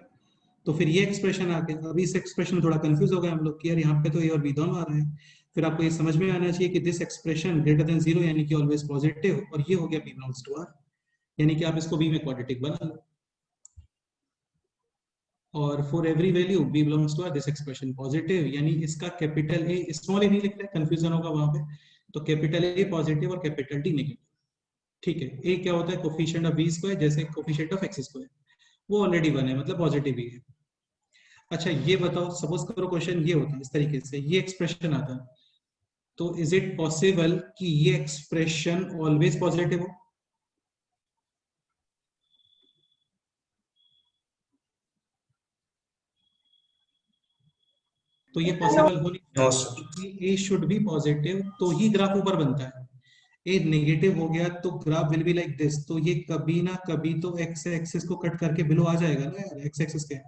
तो फिर ये एक्सप्रेशन आ गया. अभी इस एक्सप्रेशन में थोड़ा कंफ्यूज हो गए हम लोग कि यार यहाँ पे तो ए और बी दोनों आ रहे हैं. फिर आपको ये समझ में आना चाहिए कि दिस एक्सप्रेशन ग्रेटर देन 0 यानी कि ऑलवेज पॉजिटिव, और ये हो गया बी बिलोंग्स टू आर, यानी कि आप इसको बी में क्वाड्रेटिक बना लो. और for every value B belongs to R this expression positive, यानी इसका कैपिटल ए स्मॉल ए नहीं लिख रहे, कंफ्यूजन होगा वहां पे. तो कैपिटल ए पॉजिटिव और कैपिटल डी नेगेटिव. ठीक है, ए क्या होता है? कोफिशिएंट ऑफ बी स्क्वायर, जैसे कोफिशिएंट ऑफ एक्स स्क्वायर, वो ऑलरेडी 1 है, मतलब पॉजिटिव ही है. अच्छा ये बताओ, सपोज करो क्वेश्चन ये होता है इस तरीके से, ये एक्सप्रेशन आता है, तो इज इट पॉसिबल कि ये एक्सप्रेशन ऑलवेज पॉजिटिव हो? तो ये पॉसिबल हो नहीं. No sir. A should be positive तो ही ग्राफ ऊपर बनता है. ए नेगेटिव हो गया तो graph will be like this. तो ये कभी ना कभी तो एक्स एक्सिस को कट करके बिलो आ जाएगा ना यार. एक्स एक्सिस क्या है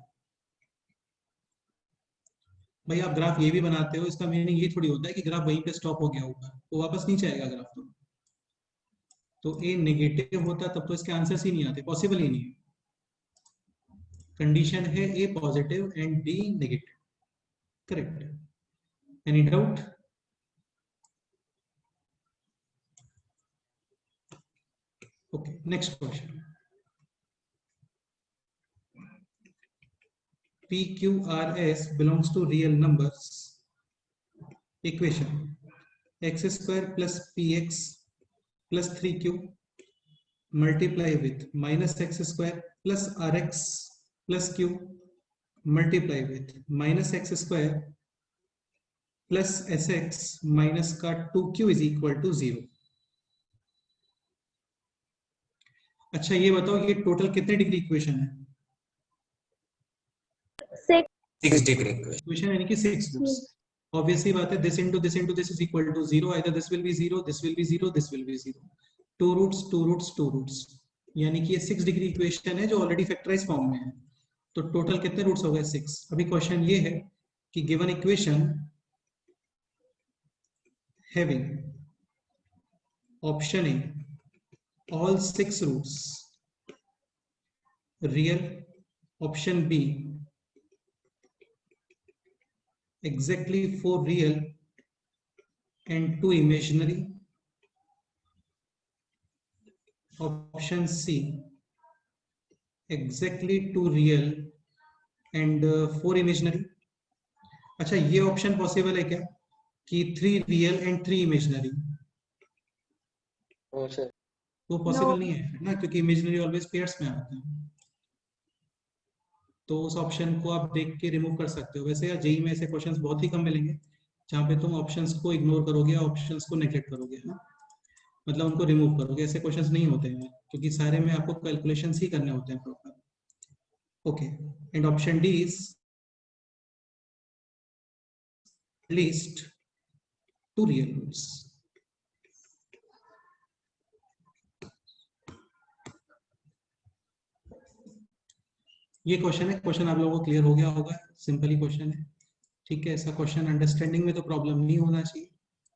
भाई? आप ग्राफ ये भी बनाते हो, इसका मीनिंग ये थोड़ी होता है कि ग्राफ वहीं पे स्टॉप हो गया होगा, वो वापस नीचे आएगा ग्राफ. तो ए नेगेटिव होता तब तो इसके आंसर्स ही नहीं आते, पॉसिबल ही नहीं है. कंडीशन है A positive and D negative. Correct. Any doubt? Okay, next question. PQRS belongs to real numbers. Equation: x square plus px plus 3q multiply with minus x square plus rx plus q multiply with minus x square plus sx minus का 2q is equal to 0. अच्छा ये बताओ, ये टोटल कितने डिग्री इक्वेशन है? 6. 6 डिग्री. इक्वेशन यानी कि 6 रूट्स. ऑब्वियसली बात है, this into this is equal to 0, either this will be 0, this will be 0, this will be 0. 2 roots, यानी कि ये 6 डिग्री इक्वेशन है जो ऑलरेडी फैक्टराइज फॉर्म में है। तो टोटल कितने रूट्स हो गए? 6। अभी क्वेश्चन ये है कि given equation having option A all 6 roots, real, option B exactly 4 real and 2 imaginary, option C exactly 2 real and 4 imaginary। अच्छा, ये ऑप्शन पॉसिबल है क्या कि 3 real and 3 imaginary? No sir. वो पॉसिबल No. नहीं है ना, क्योंकि इमेजिनरी ऑलवेज पेयर्स में आते हैं। तो उस ऑप्शन को आप देख के रिमूव कर सकते हो। वैसे जेई में ऐसे क्वेश्चंस बहुत ही कम मिलेंगे जहाँ पे तुम ऑप्शंस को इग्नोर करोगे, ऑप्शंस को नेग्लेक्ट करोगे, है ना, मतलब उनको रिमूव करोगे। ऐसे क्वेश्चंस नहीं होते हैं क्योंकि सारे में आपको कैलकुलेशंस ही करने होते हैं proper. Okay, and option D is least 2 real roots. ये क्वेश्चन है, क्वेश्चन आप लोगों को क्लियर हो गया होगा, सिंपल ही क्वेश्चन है, ठीक है। ऐसा क्वेश्चन अंडरस्टैंडिंग में तो प्रॉब्लम नहीं होना चाहिए।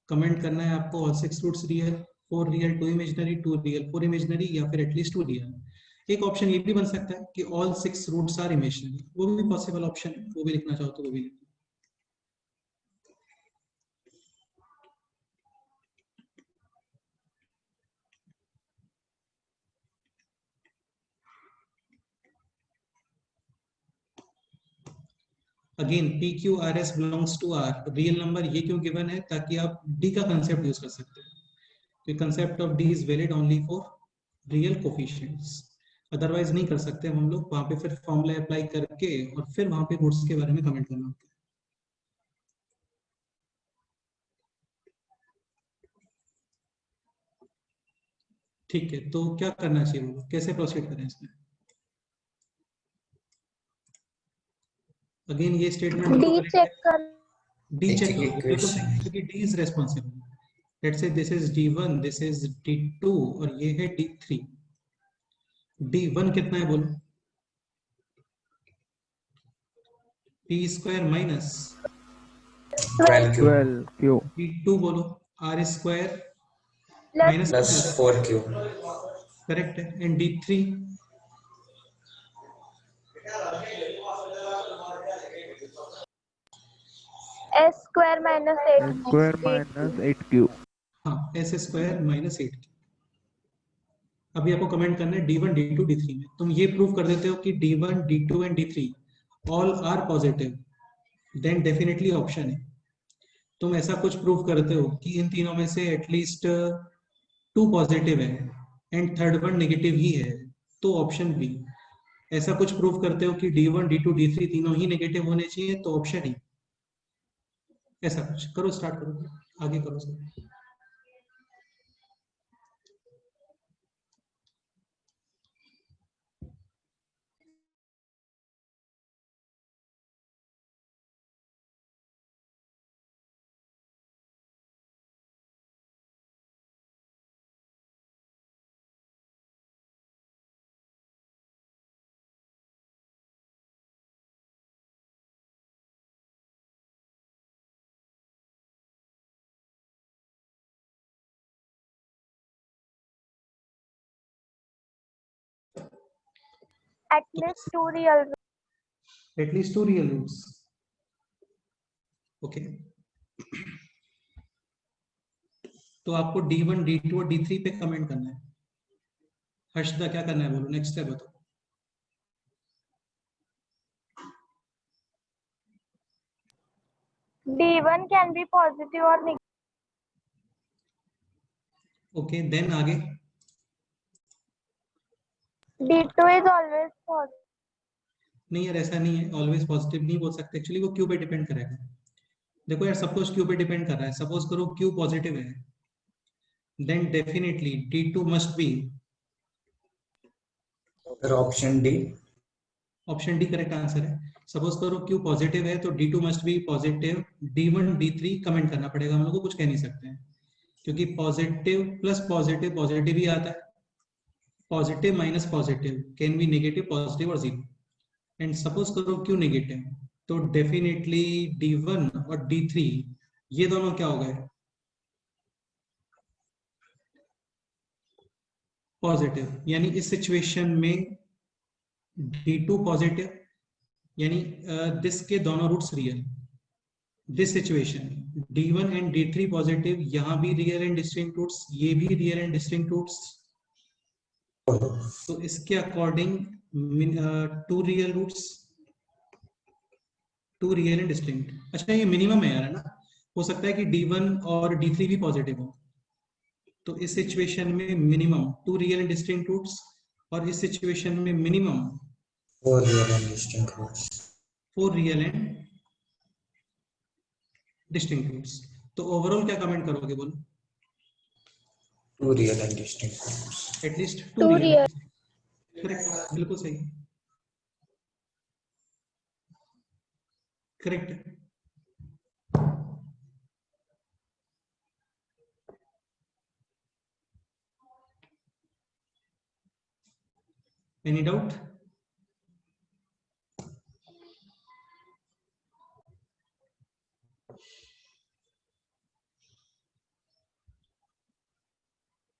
कमेंट करना है आपको all 6 roots real, 4 real, 2 imaginary, 2 real, 4 imaginary, या फिर एटलीस्ट 2 रियल। एक ऑप्शन ये भी बन सकता है कि ऑल 6 रूट्स आर इमेजिनरी, वो भी पॉसिबल ऑप्शन है, वो भी लिखना चाहो तो वो भी लिखना। Again P Q R S belongs to R, real number ये क्यों गिवन है? ताकि आप डी का कंसेप्ट यूज कर सकते हो। तो concept of D is valid only for real coefficients, otherwise नहीं कर सकते हम लोग। वहां पे फिर फॉर्मूला अप्लाई करके और फिर वहां पे रूट्स के बारे में कमेंट करना होता है। ठीक है, तो क्या करना चाहिए, कैसे प्रोसीड करें इसमें? अगेन ये स्टेटमेंट डी चेक कर। डी चेक एक करो, बिल्कुल equation। सही, क्योंकि D is responsible. Let's say this is D1, this is D2 और ये है D3। D1 कितना है बोलो? p square minus 12q 12q D2 बोलो r square plus minus plus 4q correct है। And D3 S square minus square minus 8q। हाँ, s स्क्वायर माइनस 8। अभी आपको कमेंट करना है D1, D2, D3 में। तुम ये प्रूव कर देते हो कि D1, D2 and D3 all are positive, then definitely option है। तुम ऐसा कुछ प्रूव करते हो कि इन तीनों में से एटलीस्ट 2 पॉजिटिव है एंड थर्ड वन नेगेटिव ही है, तो ऑप्शन बी। ऐसा कुछ प्रूव करते हो कि D1, D2, D3 तीनों ही नेगेटिव होने चाहिए, तो ऑप्शन ही। ऐसा कुछ करो, स्टार्ट करो, आगे करो sir. At least 2 real. At least 2 real roots. Okay, तो आपको D1, D2 और D3 पे कमेंट करना है। हर्षदा क्या करना है बोलो, नेक्स्ट स्टेप बताओ। D1 can be positive or negative. Okay, then आगे। D2 is always positive. नहीं यार, ऐसा नहीं है, ऑलवेज पॉजिटिव नहीं बोल सकते। एक्चुअली वो क्यू पे डिपेंड करेगा। देखो यार, सपोज क्यू पे डिपेंड कर रहा है, सपोज करो क्यू पॉजिटिव है, then definitely D2 must be फिर option D option D correct answer है। सपोज करो Q पॉजिटिव है तो D2 must be positive, D1 D3 comment करना पड़ेगा, हम लोग को कुछ कह नहीं सकते हैं क्योंकि पॉजिटिव प्लस पॉजिटिव पॉजिटिव ही आता है, positive minus positive can be negative, positive और जीरो। एंड सपोज करो Q नेगेटिव तो डेफिनेटली D1 और D3 ये दोनों क्या हो गए, पॉजिटिव। यानी इस सिचुएशन में D2 पॉजिटिव यानी दिस के दोनों roots real. This situation D1 and D3 positive, यहाँ भी रियल एंड डिस्टिंक्ट रूट्स, ये भी रियल एंड डिस्टिंक्ट रूट्स। तो इसके according to real roots, two real and distinct. अच्छा ये मिनिमम है यार, है ना, हो सकता है कि D1 और D3 भी पॉजिटिव हो, तो इस सिचुएशन में minimum two real and distinct roots, और इस सिचुएशन में minimum 4 real and distinct roots. 4 real and distinct roots. तो ओवरऑल क्या कमेंट करोगे बोलो? 2 real and distinct roots. At least Two 2 real. Real. Correct, बिल्कुल सही, करेक्ट। Any doubt?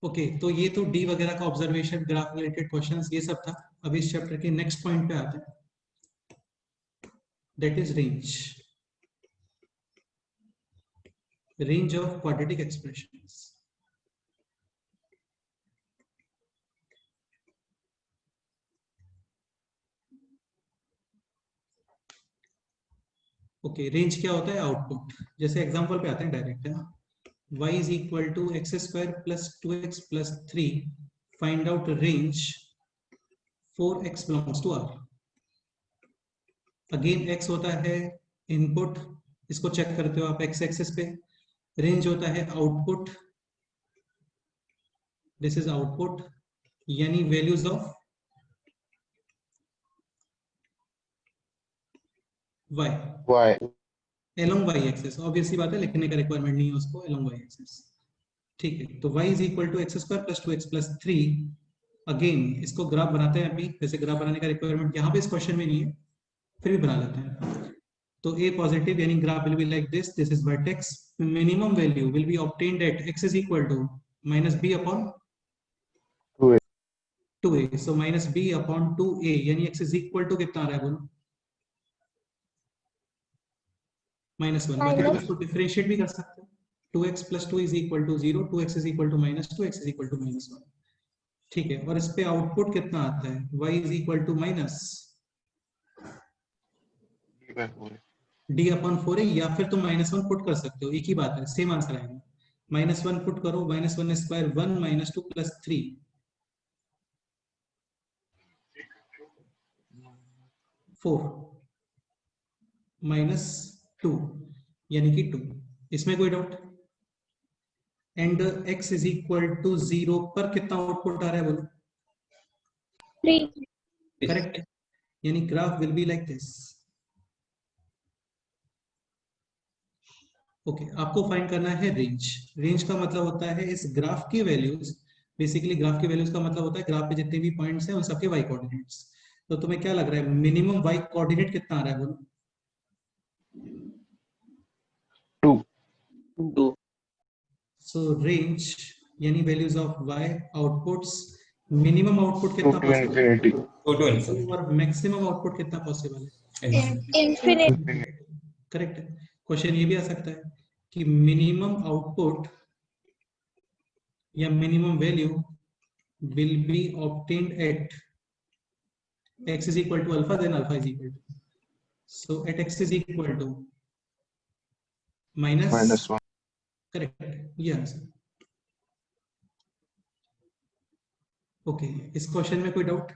ओके तो ये तो डी वगैरह का ऑब्जर्वेशन, ग्राफ रिलेटेड क्वेश्चंस ये सब था। अब इस चैप्टर के नेक्स्ट पॉइंट पे आते हैं, that is range, range of quadratic expressions. Okay range क्या होता है? आउटपुट। जैसे एग्जांपल पे आते हैं डायरेक्ट, है ना, y is equal to x square plus 2x plus 3, find out range for x belongs to R। Again x होता है इनपुट, इसको चेक करते हो आप x एक्सिस पे, रेंज होता है आउटपुट, दिस इज आउटपुट, यानी values of y along y axis. Obviously बात है, लिखने का रिक्वायरमेंट नहीं है उसको, along y एक्सिस। ठीक है, तो y is equal to x square plus 2x plus 3। Again इसको ग्राफ बनाते हैं अभी, वैसे ग्राफ बनाने का रिक्वायरमेंट यहाँ पे इस क्वेश्चन में नहीं है, फिर भी बना लेते हैं। तो a पॉजिटिव यानी graph will be like this, this is vertex, minimum value will be obtained at x is equal to minus b upon 2a, so minus b upon 2a, यानी x is equal to कितना आ रहा है बोलो? -1। बाकी तो इसको डिफरेंशिएट भी कर सकते हो, 2x plus 2 is equal to 0, 2x is equal to -2, x is equal to -1। ठीक है, और इस पे आउटपुट कितना आता है? y is equal to minus d upon 4a, या फिर तुम -1 पुट कर सकते हो, एक ही बात है, सेम आंसर आएगा। -1 पुट करो, -1 स्क्वायर 1 -2 plus 3 4 -2 यानी कि 2। इसमें कोई doubt? And x is equal to 0 पर कितना आउटपुट आ रहा है बोलो? 3. करेक्ट, यानी graph will be like this. Okay आपको फाइंड करना है रेंज। रेंज का मतलब होता है इस ग्राफ की वैल्यूज, बेसिकली ग्राफ की वैल्यूज का मतलब होता है ग्राफ पे जितने भी पॉइंट्स हैं उन सबके y कोऑर्डिनेट्स। तो तुम्हें क्या लग रहा है मिनिमम y कोऑर्डिनेट कितना आ रहा है बोलो? 2. सो रेंज यानी values of y outputs, minimum output कितना पॉसिबल और मैक्सिमम आउटपुट कितना पॉसिबल है? Infinite. करेक्ट। क्वेश्चन ये भी आ सकता है कि मिनिमम आउटपुट या minimum value will be obtained at x is equal to alpha, then alpha is equal to, so at x is equal to minus 1। Correct, ये आंसर। ओके इस क्वेश्चन में कोई डाउट?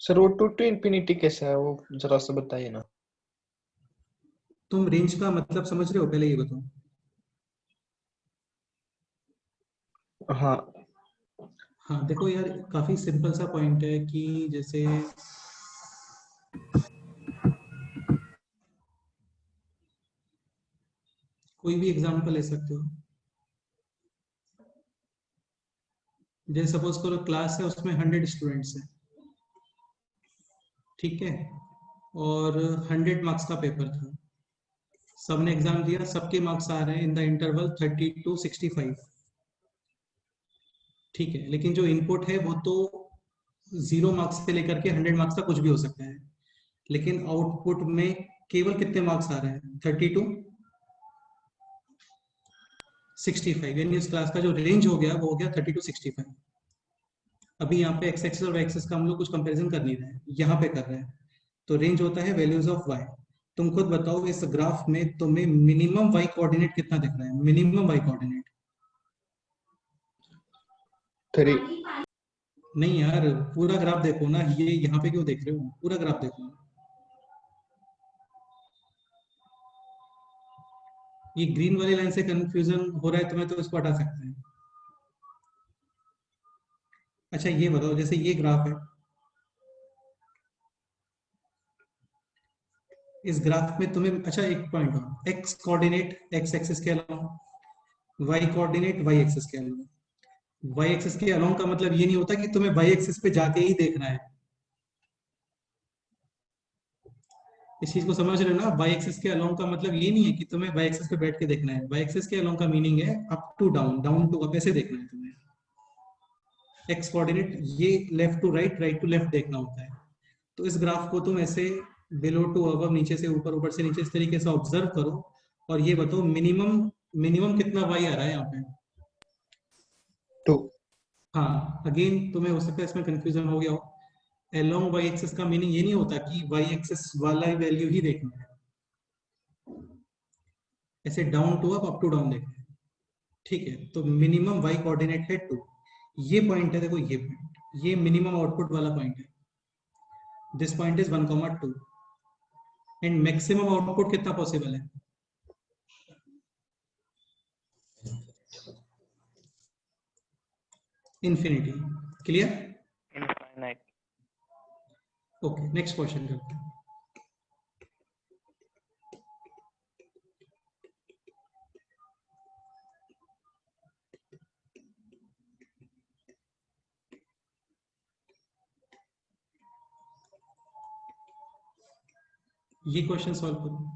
सर वो 2 to infinity कैसा है, वो जरा सा बताइए ना। तुम रेंज का मतलब समझ रहे हो? पहले ये बताओ। हाँ हाँ देखो यार, काफी सिंपल सा पॉइंट है कि जैसे कोई भी एग्जांपल ले सकते हो। जैसे सपोज करो क्लास है, उसमें 100 स्टूडेंट्स हैं, ठीक है, और 100 मार्क्स का पेपर था। सबने एग्जाम दिया, सबके मार्क्स आ रहे हैं इन द इंटरवल 30 to 65, ठीक है, लेकिन जो इनपुट है वो तो 0 मार्क्स से लेकर के 100 मार्क्स का कुछ भी हो सकता है, लेकिन आउटपुट में केवल कितने मार्क्स आ रहे हैं? 30 to 65, यानी उस क्लास का जो रेंज हो गया वो हो गया 30 to 65। अभी यहाँ पे एक्स एक्सिस और वाई एक्सिस का हम लोग कुछ कंपैरिजन कर नहीं रहे हैं, यहाँ पे कर रहे हैं। तो रेंज होता है वैल्यूज ऑफ वाई। तुम खुद बताओ इस ग्राफ में तुम्हें मिनिमम वाई कोऑर्डिनेट कितना दिख रहा है? Minimum Y coordinate 3। नहीं यार, पूरा ग्राफ देखो ना, ये यहाँ पे क्यों देख रहे हो? पूरा ग्राफ देखो। ये ग्रीन वाली लाइन से कंफ्यूजन हो रहा है तुम्हें, तो इसको हटा सकते हैं। अच्छा ये बताओ, जैसे ये ग्राफ है, इस ग्राफ में तुम्हें, अच्छा एक पॉइंट और, एक्स कोऑर्डिनेट एक्स एक्सिस के along, Y coordinate Y axis के अलोंग। वाई एक्सिस के अलोंग का मतलब ये नहीं होता कि तुम्हें वाई एक्सिस पे जाके ही देखना है। इस चीज को समझ रहे हो ना? वाई एक्सिस के अलोंग का मतलब ये नहीं है कि तुम्हें वाई एक्सिस पे बैठ के देखना है। वाई एक्सिस के अलोंग का मीनिंग है up to down, down to up, ऐसे देखना है तुम्हें। एक्स कोऑर्डिनेट ये left to right, right to left देखना होता है। तो इस ग्राफ को तुम ऐसे बिलो टू अबव, नीचे से ऊपर, ऊपर से नीचे, इस तरीके से ऑब्जर्व करो और ये बताओ मिनिमम मिनिमम कितना वाई आ रहा है यहाँ पे? 2। हाँ, अगेन तुम्हें हो सकता है इसमें कंफ्यूजन हो गया हो। अलोंग वाई एक्सिस का मीनिंग ये नहीं होता कि वाई एक्सिस वाला ही वैल्यू ही देखना है, ऐसे down to up to down देखना है, ठीक है। तो मिनिमम वाई कोऑर्डिनेट है 2। ये पॉइंट है, देखो ये पॉइंट, ये मिनिमम आउटपुट वाला पॉइंट है। This point is 1,2 and maximum output कितना पॉसिबल है? Infinity. Clear? Infinite. Okay, next question करते हैं। ये क्वेश्चन सॉल्व करो।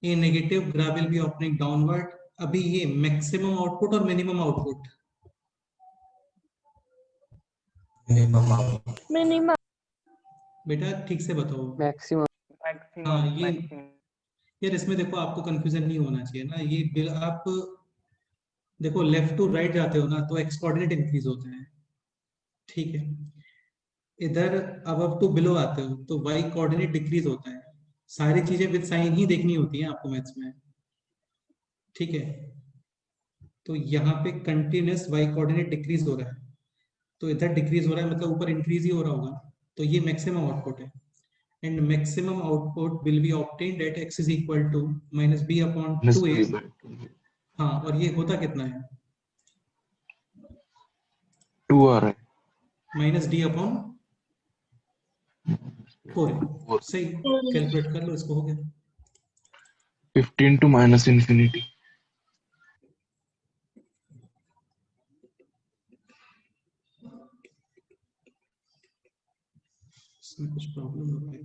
ये negative graph will be opening downward. अभी ये मैक्सिमम आउटपुट और मिनिमम आउटपुट, मिनिमम बेटा ठीक से बताओ। मैक्सिमम। हाँ ये यार, इसमें देखो आपको कंफ्यूजन नहीं होना चाहिए ना। ये आप देखो लेफ्ट टू राइट जाते हो ना, तो एक्स कोऑर्डिनेट इंक्रीज होते हैं, ठीक है। इधर अब टू बिलो आते हो तो वाई कोऑर्डिनेट डिक्रीज होता है। सारी चीजें विद साइन ही देखनी होती हैं आपको मैथ्स में, ठीक है। तो यहाँ पे कंटिन्यूस वाई कोऑर्डिनेट डिक्रीज हो रहा है, तो इधर डिक्रीज हो रहा है मतलब ऊपर इंक्रीज ही हो रहा होगा। तो ये मैक्सिमम आउटपुट है and maximum output will be obtained at x is equal to minus B upon 2a। हाँ, और ये होता कितना है? 2 आ रहा है। Minus D upon 4। सही, कैलकुलेट कर लो इसको, हो गया। 15 to minus infinity। इसमें कुछ प्रॉब्लम हो रहा है।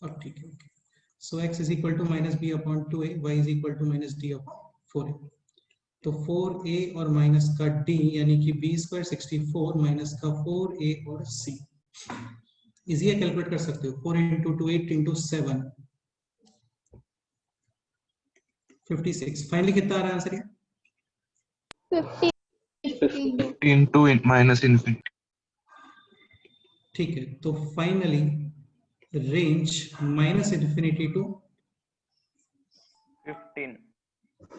अब ठीक है, okay. So x is equal to minus B upon 2a, y is equal to minus D upon 4a। तो 4a और माइनस का d यानी कि b² 64 माइनस का 4a और c। इजी है, कैलकुलेट कर सकते हो। 4 इंटू 2 8 इंटू 7 56। फाइनली कितना आ रहा है आंसर ये? 50. 15 to minus infinity. ठीक है, तो finally range minus infinity to 15.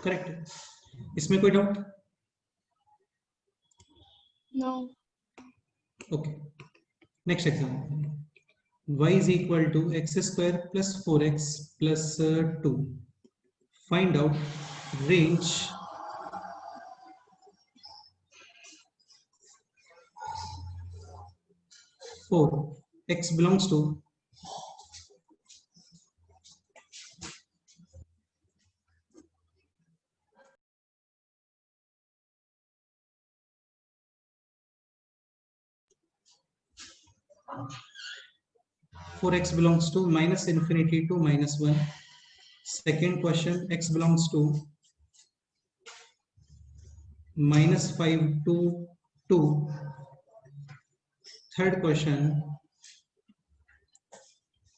Correct है। इसमें कोई doubt? No. Okay, next example. y is equal to x square plus 4x plus 2. Find out range for x belongs to x belongs to minus infinity to minus 1. Second question, x belongs to minus 5 to 2. Third question,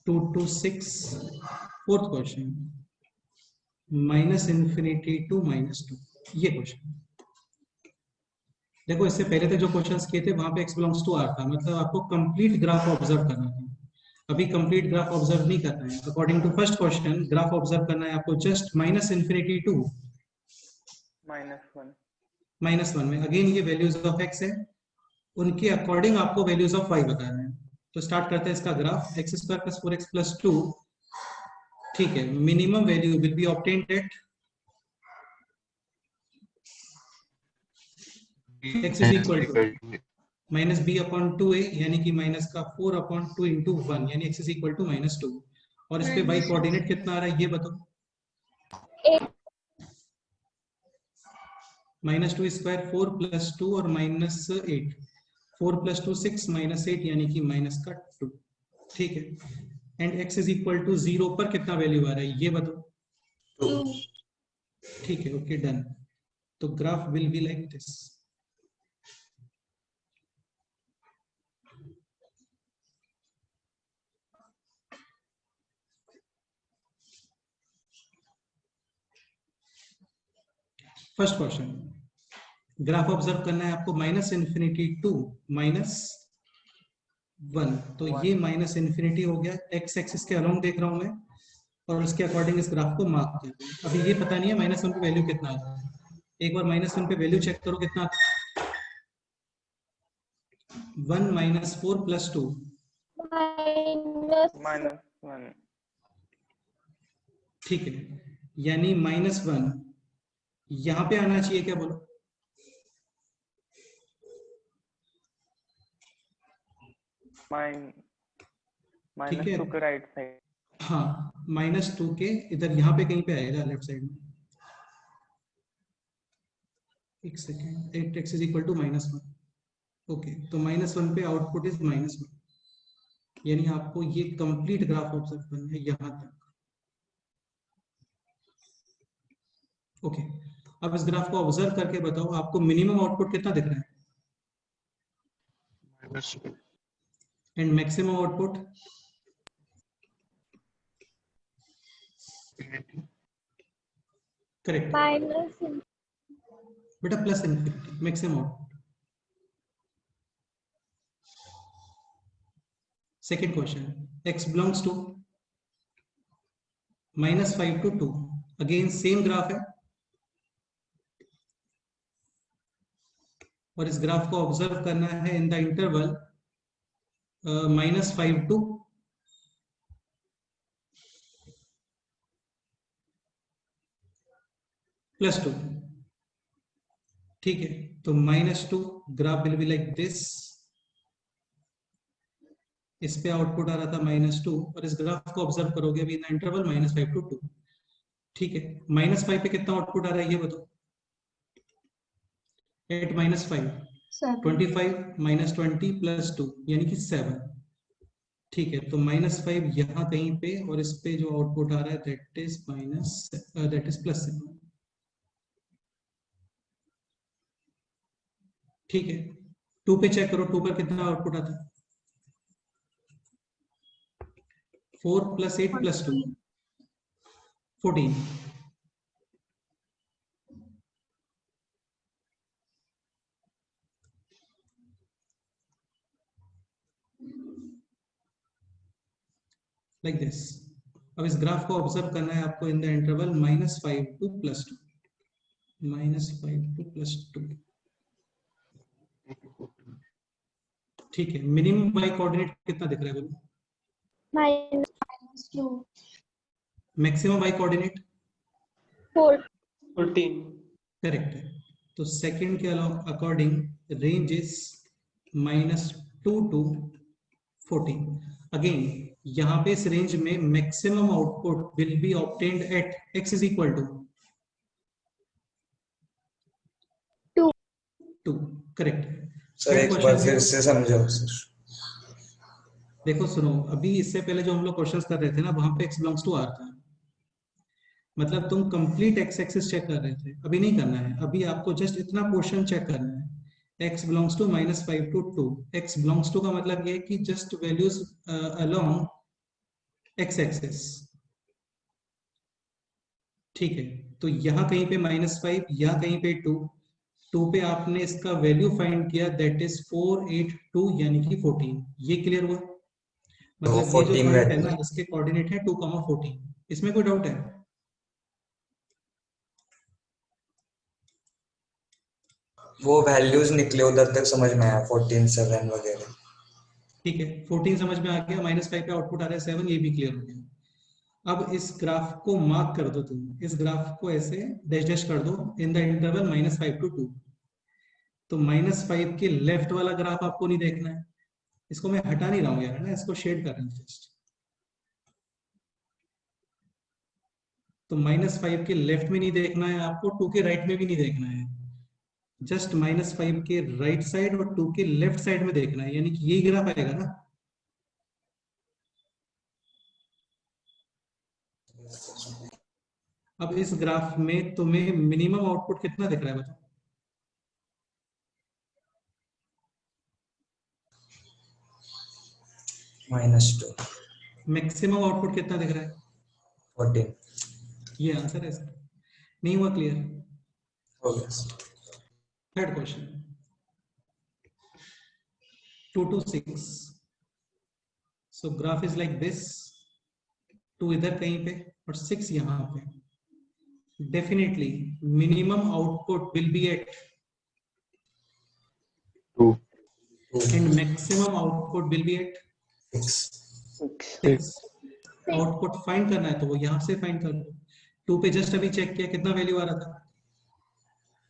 2 to 6. Fourth question, minus infinity to minus 2. ये क्वेश्चन देखो, इससे पहले तो जो क्वेश्चंस किए थे वहां पे x belongs to r था, मतलब आपको कंप्लीट ग्राफ ऑब्जर्व करना था। अभी कंप्लीट ग्राफ ऑब्जर्व नहीं करना है। According to first question graph observe करना है आपको जस्ट माइनस इन्फिनिटी टू -1 में अगेन ये वैल्यूज ऑफ x है, उनके अकॉर्डिंग आपको वैल्यूज ऑफ y बताना है। तो स्टार्ट करते हैं इसका graph. x square plus 4x plus 2, ठीक है, minimum value will be obtained at x is equal to minus B upon 2a यानी कि माइनस का 4 अपॉन 2 इंटू 1 यानी x इज इक्वल टू -2। और इस पे y कोऑर्डिनेट कितना आ रहा है ये बताओ? 8. -2 स्क्वायर 4 प्लस 2 और -8, 4 प्लस 2 6 -8 यानी कि -2, ठीक है। And x is equal to 0 पर कितना वैल्यू आ रहा है ये बताओ? 2. ठीक है, ओके डन। तो graph will be like this. First question, graph observe करना है आपको माइनस इन्फिनिटी टू -1। तो ये माइनस इन्फिनिटी हो गया, x एक्सिस के अलोंग देख रहा हूं मैं और उसके अकॉर्डिंग इस ग्राफ को मार्क कर रहा हूं। अभी ये पता नहीं है -1 पे वैल्यू कितना आता है, एक बार -1 पे वैल्यू चेक करो कितना। 1 - 4 + 2 -1. ठीक है, यानी -1 यहां पे आना चाहिए, क्या बोलो? ठीक है, -2 के राइट साइड। हाँ, -2 के इधर यहाँ पे कहीं पे आएगा लेफ्ट साइड में। एक second, 8x is equal to -1। Okay, तो -1 पे आउटपुट इज -1, यानी आपको ये कंप्लीट ग्राफ ऑब्जर्व करना है यहां तक। ओके, अब इस ग्राफ को ऑब्जर्व करके बताओ आपको मिनिमम आउटपुट कितना दिख रहा है एंड मैक्सिमम आउटपुट? करेक्ट -. बेटा, plus infinity maximum output. Second question, x belongs to -5 to 2, again same graph है और इस ग्राफ को ऑब्जर्व करना है इन द इंटरवल -5 to +2, ठीक है। तो -2 graph will be like this, इस पे आउटपुट आ रहा था -2 और इस ग्राफ को ऑब्जर्व करोगे अभी इन द इंटरवल -5 to 2, ठीक है। -5 पे कितना आउटपुट आ रहा है ये बताओ? एट -5 25 -20 + 2 यानी कि 7, ठीक है। तो -5 यहाँ कहीं पे और इस पे जो आउटपुट आ रहा है दैट इज +7, ठीक है। 2 पे चेक करो, 2 पर कितना आउटपुट आता है? 4 plus 8 plus 2, 14. Like this. अब इस ग्राफ को ऑब्जर्व करना है आपको इन द इंटरवल -5 to +2, -5 to +2. ठीक है, मिनिमम वाई कोऑर्डिनेट कितना दिख रहा है बोलो? -2. Maximum Y coordinate 4. 14. करेक्ट है। तो सेकंड के according range is -2 to 14. Again यहाँ पे इस रेंज में maximum output will be obtained at x is equal to 2. Correct. Sir एक बार फिर से समझाओ सर। देखो सुनो, अभी इससे पहले जो हम लोग क्वेश्चंस कर रहे थे ना, वहां पे x बिलोंग्स टू r था, मतलब तुम कंप्लीट x एक्सिस चेक कर रहे थे। अभी नहीं करना है, अभी आपको जस्ट इतना पोर्शन चेक करना है, x belongs to -5 to 2. x belongs to का मतलब ये है कि just values along x axis. ठीक है, तो यहाँ कहीं पे -5, यहाँ कहीं पे 2 पे आपने इसका वैल्यू फाइंड किया, दैट इज 482 यानी कि 14। ये क्लियर हुआ? मतलब ये जो 14 पॉइंट है वैल्यू ना, इसके कोऑर्डिनेट है 2,14। इसमें कोई डाउट है? वो वैल्यूज निकले उधर तक समझ में आया, 14, 7 वगैरह। ठीक है, 14 समझ में आ गया, -5 पे आउटपुट आ रहा है 7, ये भी क्लियर हो गया। अब इस ग्राफ को मार्क कर दो, तुम इस ग्राफ को ऐसे डैश डैश कर दो इन द इंटरवल -5 to 2। तो -5 के लेफ्ट वाला ग्राफ आपको नहीं देखना है, इसको मैं हटा नहीं रहा हूं यार, है ना, इसको शेड कर रहा हूं जस्ट। तो -5 के लेफ्ट में नहीं देखना है आपको, 2 के राइट में भी नहीं देखना है, जस्ट -5 के राइट साइड और 2 के लेफ्ट साइड में देखना है, यानी कि यही ग्राफ आएगा ना। अब इस ग्राफ में तुम्हें मिनिमम आउटपुट कितना दिख रहा है बताओ? -2, मैक्सिमम आउटपुट कितना दिख रहा है? 14 ये आंसर है सर। नहीं हुआ क्लियर? हो गया sir. Third question, 2 to 6। So graph is like this, 2 इधर कहीं पे और 6 यहाँ पे। Definitely minimum output will be at 2. And maximum output will be at 6। Output find करना है तो वो यहाँ से फाइंड कर लो। 2 पे जस्ट अभी चेक किया, कितना वैल्यू आ रहा था?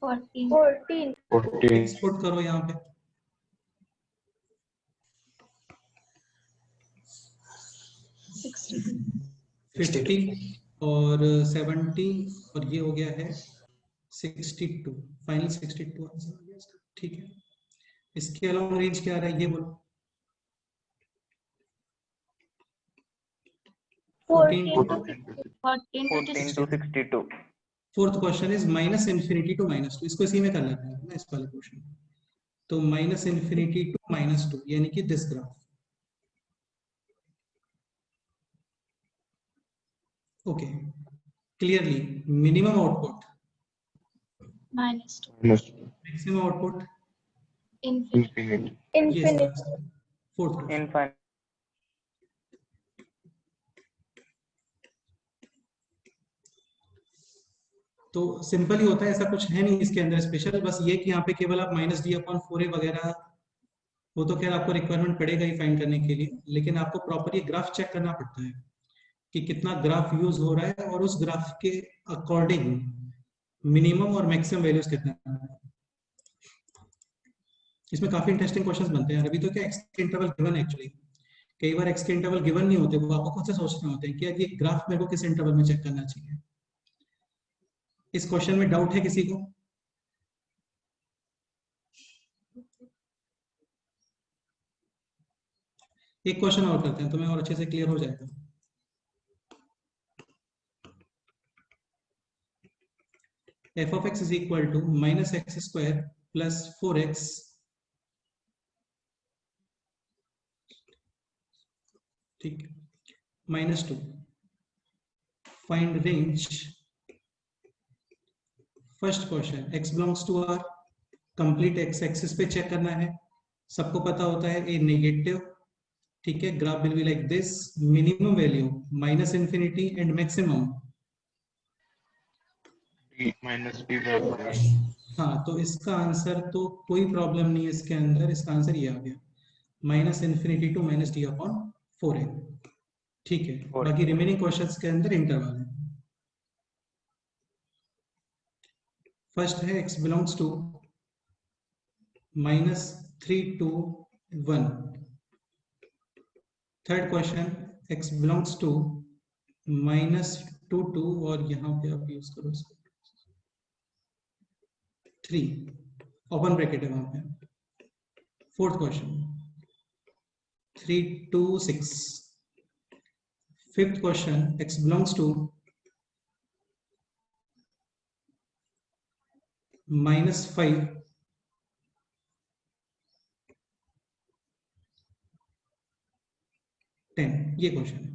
14. 14. पुट करो यहाँ पे, 50 और 70 और ये हो गया है 62। फाइनल 62 आंसर आ गया इसका। ठीक है, इसके अलावा रेंज क्या आ रहा है ये बोलो? 14 14. to 62. Fourth question is -∞ to -2। इसको इसी में कर लेते हैं ना, इस वाले क्वेश्चन। तो -∞ to -2 यानी कि this graph. Okay, clearly minimum output, -2. Maximum output, Infinite. Infinite. Fourth question. Infinite. तो सिंपल ही होता है, ऐसा कुछ है नहीं इसके अंदर स्पेशल, बस ये कि यहाँ पे केवल आप -d/4a वगैरह, वो तो खैर आपको रिक्वायरमेंट पड़ेगा ही फाइंड करने के लिए, लेकिन आपको प्रॉपर ये ग्राफ चेक करना पड़ता है कि कितना ग्राफ यूज हो रहा है और उस ग्राफ के अकॉर्डिंग मिनिमम और मैक्सिमम वैल्यूज कितना है। इसमें काफी इंटरेस्टिंग क्वेश्चंस बनते हैं। अभी तो क्या एक्स के इंटरवल गिवन है एक्चुअली, कई बार एक्स के इंटरवल गिवन नहीं होते, वो आपको खुद से सोचने होते हैं कि यार ये ग्राफ मेरे को किस इंटरवल में चेक करना चाहिए। इस क्वेश्चन में डाउट है किसी को? एक क्वेश्चन और करते हैं, तुम्हें और अच्छे से क्लियर हो जाएगा। f of x is equal to -x² plus 4x ठीक, -2. Find range. First question x belongs to R, complete x axis पे चेक करना है. सबको पता होता है ए नेगेटिव, ठीक है. Graph will be like this, minimum value -∞ and maximum -b/4. हाँ. तो इसका आंसर तो कोई प्रॉब्लम नहीं है इसके अंदर, इसका आंसर ये आ गया -∞ to -d/4a. ठीक है. बाकी रिमेनिंग क्वेश्चंस के अंदर इंटरवल है. फर्स्ट है x belongs to -3 to 1. Third question x belongs to -2 to, और यहाँ पे आप यूज करो 3, ओपन ब्रैकेट है वहां पे. Fourth question 3 to 6. Fifth question x belongs to -5 10. ये क्वेश्चन है,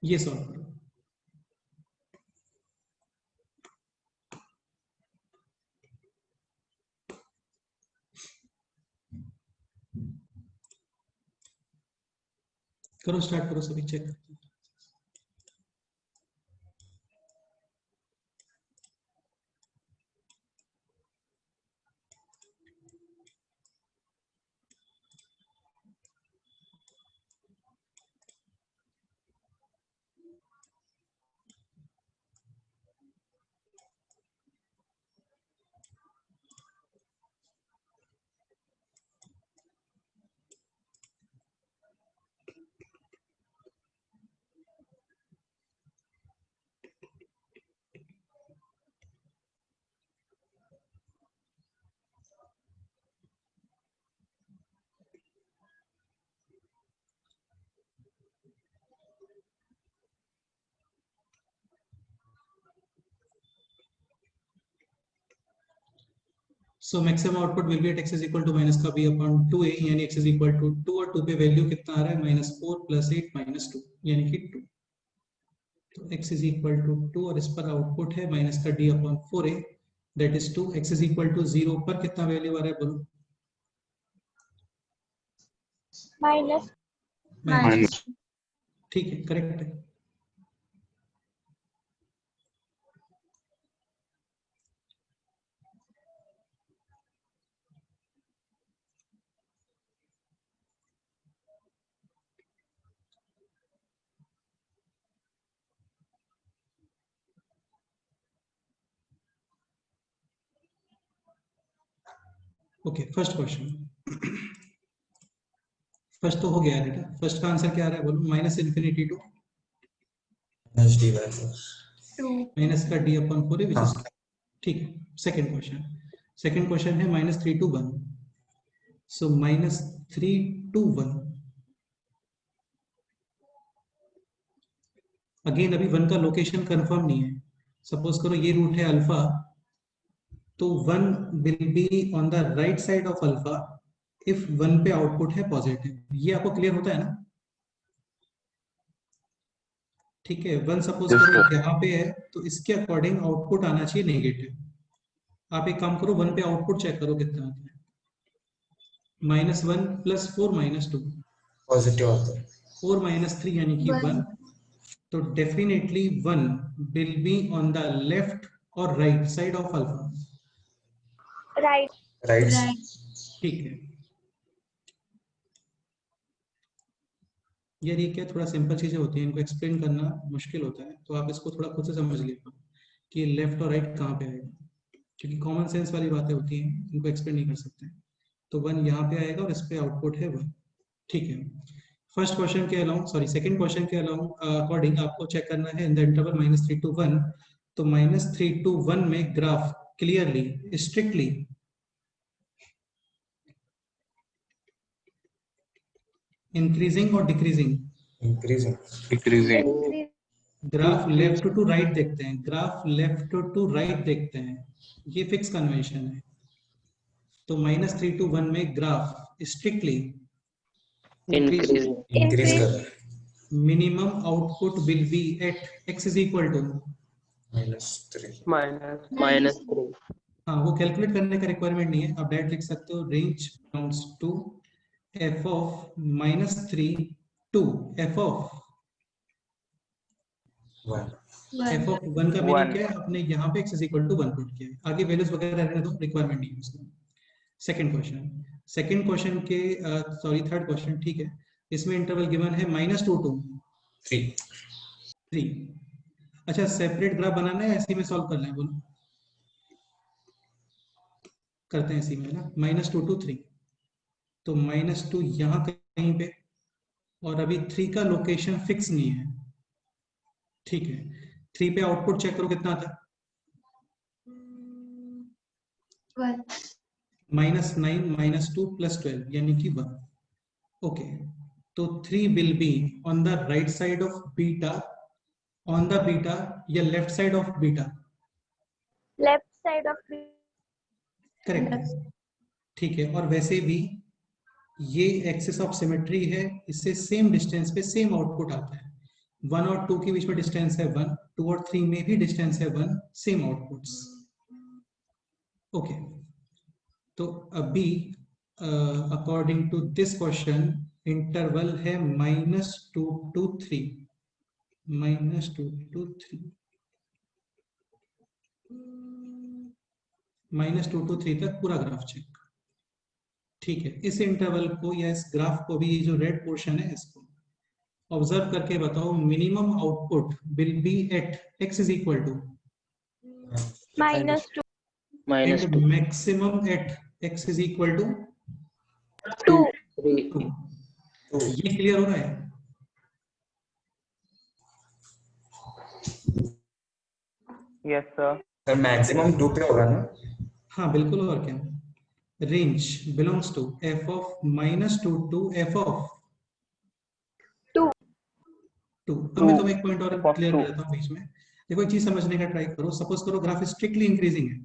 ये सॉल्व करो. करो, स्टार्ट करो, सभी चेक करते हैं. So maximum output will be at x is equal to minus का b/2a, यानी x is equal to 2, और 2 पे वैल्यू कितना आ रहा है -4 + 8 -2, यानी कि 2. तो x is equal to 2 और इस पर आउटपुट है माइनस का d/4a, that is 2. x is equal to 0 पर कितना वैल्यू आ रहा है बोलो? माइनस. ठीक है, करेक्ट है. Okay, first question. फर्स्ट तो हो गया है बेटा. फर्स्ट का आंसर क्या आ रहा है बोलो? -∞ to -d/4. 2. माइनस का d/4a, विच इज हाँ. ठीक है. Second question. सेकंड क्वेश्चन है -3 to 1. So -3 to 1. अगेन अभी 1 का लोकेशन कंफर्म नहीं है. सपोज करो ये रूट है अल्फा, तो 1 will be on the right side of alpha if 1 पे आउटपुट है पॉजिटिव. ये आपको क्लियर होता है ना? ठीक है. 1 सपोज करो यहाँ पे है, तो इसके अकॉर्डिंग आउटपुट आना चाहिए नेगेटिव. आप एक काम करो, 1 पे आउटपुट चेक करो कितना आता है. -1 + 4 - 2, पॉजिटिव आता है. 4 - 3 यानी कि 1. तो definitely 1 will be on the left और right side of alpha. Right. Right. ठीक है. यार ये क्या थोड़ा सिंपल चीजें होती हैं, इनको एक्सप्लेन करना मुश्किल होता है, तो आप इसको थोड़ा खुद से समझ लीजिए कि लेफ्ट और राइट कहाँ पे आएगा, क्योंकि कॉमन सेंस वाली बातें होती हैं, इनको एक्सप्लेन नहीं कर सकते. तो 1 यहाँ पे आएगा और इस पे आउटपुट है 1. ठीक है. फर्स्ट क्वेश्चन के अलाउंग, सॉरी सेकंड क्वेश्चन के अकॉर्डिंग आपको चेक करना है इन द इंटरवल -3 to 1. तो -3 to 1 में ग्राफ क्लियरली स्ट्रिक्टली इंक्रीजिंग और decreasing? Increasing. Decreasing. Graph left to right देखते हैं, ग्राफ लेफ्ट टू राइट देखते हैं, ये फिक्स कन्वेंशन है. तो -3 to 1 में ग्राफ स्ट्रिक्टली Increasing. इंक्रीज कर Increase. रहा है minimum output will be at x is equal to, -3 -3. हाँ वो कैलकुलेट करने का रिक्वायरमेंट नहीं है, आप डायरेक्ट लिख सकते हो range belongs to f of -3 to f of 1 f of 1 का मीनिंग क्या है, आपने यहाँ पे x is equal to 1 put किया है, आगे वैल्यूज वगैरह रहने दो, रिक्वायरमेंट नहीं है उसमें। सेकंड क्वेश्चन के सॉरी थर्ड क्वेश्चन, ठीक है, इसमें इंटरवल गिवन है -2 to 3। अच्छा सेपरेट ग्राफ बनाना है ऐसे में सॉल्व करना है, बोलो करते हैं इसी में ना, -2 to 3, तो -2 यहाँ कहीं पे, और अभी 3 का लोकेशन फिक्स नहीं है, ठीक है। 3 पे आउटपुट चेक करो कितना आता है, 1. -9 -2 + 12 यानी कि 1। ओके, तो 3 will be on the right side of beta, on the beta या left side of beta, Left side of the correct, ठीक है। और वैसे भी ये एक्सिस ऑफ सिमेट्री है, इससे सेम डिस्टेंस पे सेम आउटपुट आता है। 1 और 2 के बीच में डिस्टेंस है 1, 2 और 3 में भी डिस्टेंस है 1, सेम आउटपुट्स। ओके, तो अभी according to this question interval है -2 to 3, -2 to 3, -2 to 3 तक पूरा ग्राफ चेक, ठीक है। इस इंटरवल को या इस ग्राफ को भी, ये जो रेड पोर्शन है इसको ऑब्जर्व करके बताओ, minimum output will be at x is equal to -2 and maximum at x is equal to 2 3. ये क्लियर हो रहा है? Yes, sir. सर मैक्सिमम 2 पे होगा ना? हाँ बिल्कुल, और क्या, range belongs to f of -2 to f of 2 2। अब मैं तुम्हें एक पॉइंट और क्लियर कर देता हूँ बीच में, देखो एक चीज समझने का ट्राई करो। सपोज करो ग्राफ स्ट्रिक्टली इंक्रीजिंग है,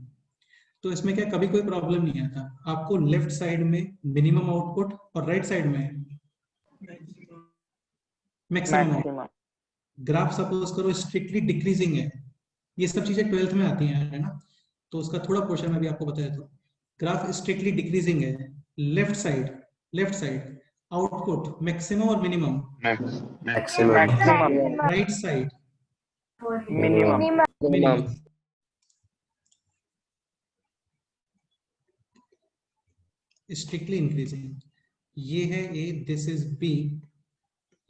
तो इसमें क्या कभी कोई प्रॉब्लम नहीं आता, आपको लेफ्ट साइड में मिनिमम आउटपुट और राइट साइड में मैक्सिमम आउटपुट। ग्राफ सपोज करो स्ट्रिक्टली डिक्रीजिंग है, ये सब चीजें 12th में आती हैं, है ना, तो उसका थोड़ा पोर्शन में भी आपको बता देता हूँ। ग्राफ स्ट्रिक्टली डिक्रीजिंग है, लेफ्ट साइड आउटपुट मैक्सिमम और minimum, Maximum. Right side Minimum. Minimum. Strictly increasing, ये है A, this is B,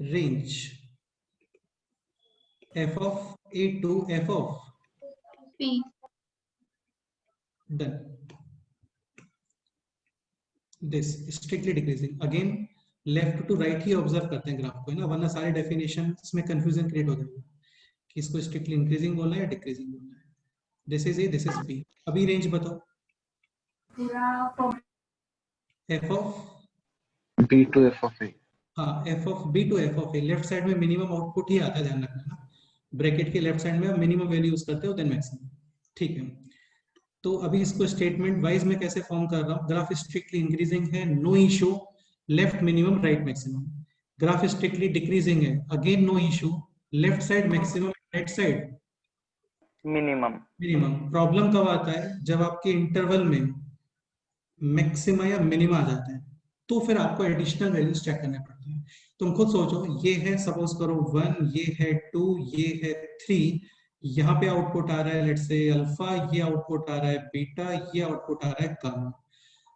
range f of a to f of P. Done, this strictly decreasing. Again left to right ही ऑब्जर्व करते हैं ग्राफ को, है ना, वरना सारे डेफिनेशन इसमें कंफ्यूजन क्रिएट हो जाएगा कि इसको स्ट्रिक्टली इंक्रीजिंग बोलना है या डिक्रीजिंग बोलना है। This is A, this is B. अभी रेंज बताओ, f of B to F of A. हाँ, f of b to f of a, left side में मिनिमम आउटपुट ही आता है, ध्यान रखना ना, ब्रैकेट के लेफ्ट साइड में आप मिनिमम वैल्यू यूज करते हो देन मैक्सिमम, ठीक है। तो अभी इसको स्टेटमेंट वाइज में कैसे फॉर्म कर रहा हूँ, ग्राफ स्ट्रिक्टली इंक्रीजिंग है, no issue, left minimum right maximum. Graph strictly decreasing है, again no issue, left side maximum, right side Minimum. Minimum. Problem कब आता है, जब आपके इंटरवल में मैक्सिमा या मिनिमा आ जाता है, तो फिर आपको एडिशनल वैल्यूज चेक करने पड़ते हैं। तुम खुद सोचो, ये है सपोज करो 1, ये है 2, ये है 3, यहाँ पे आउटपुट आ रहा है लेट्स से अल्फा, ये आउटपुट आ रहा है बीटा, ये आउटपुट आ रहा है गामा।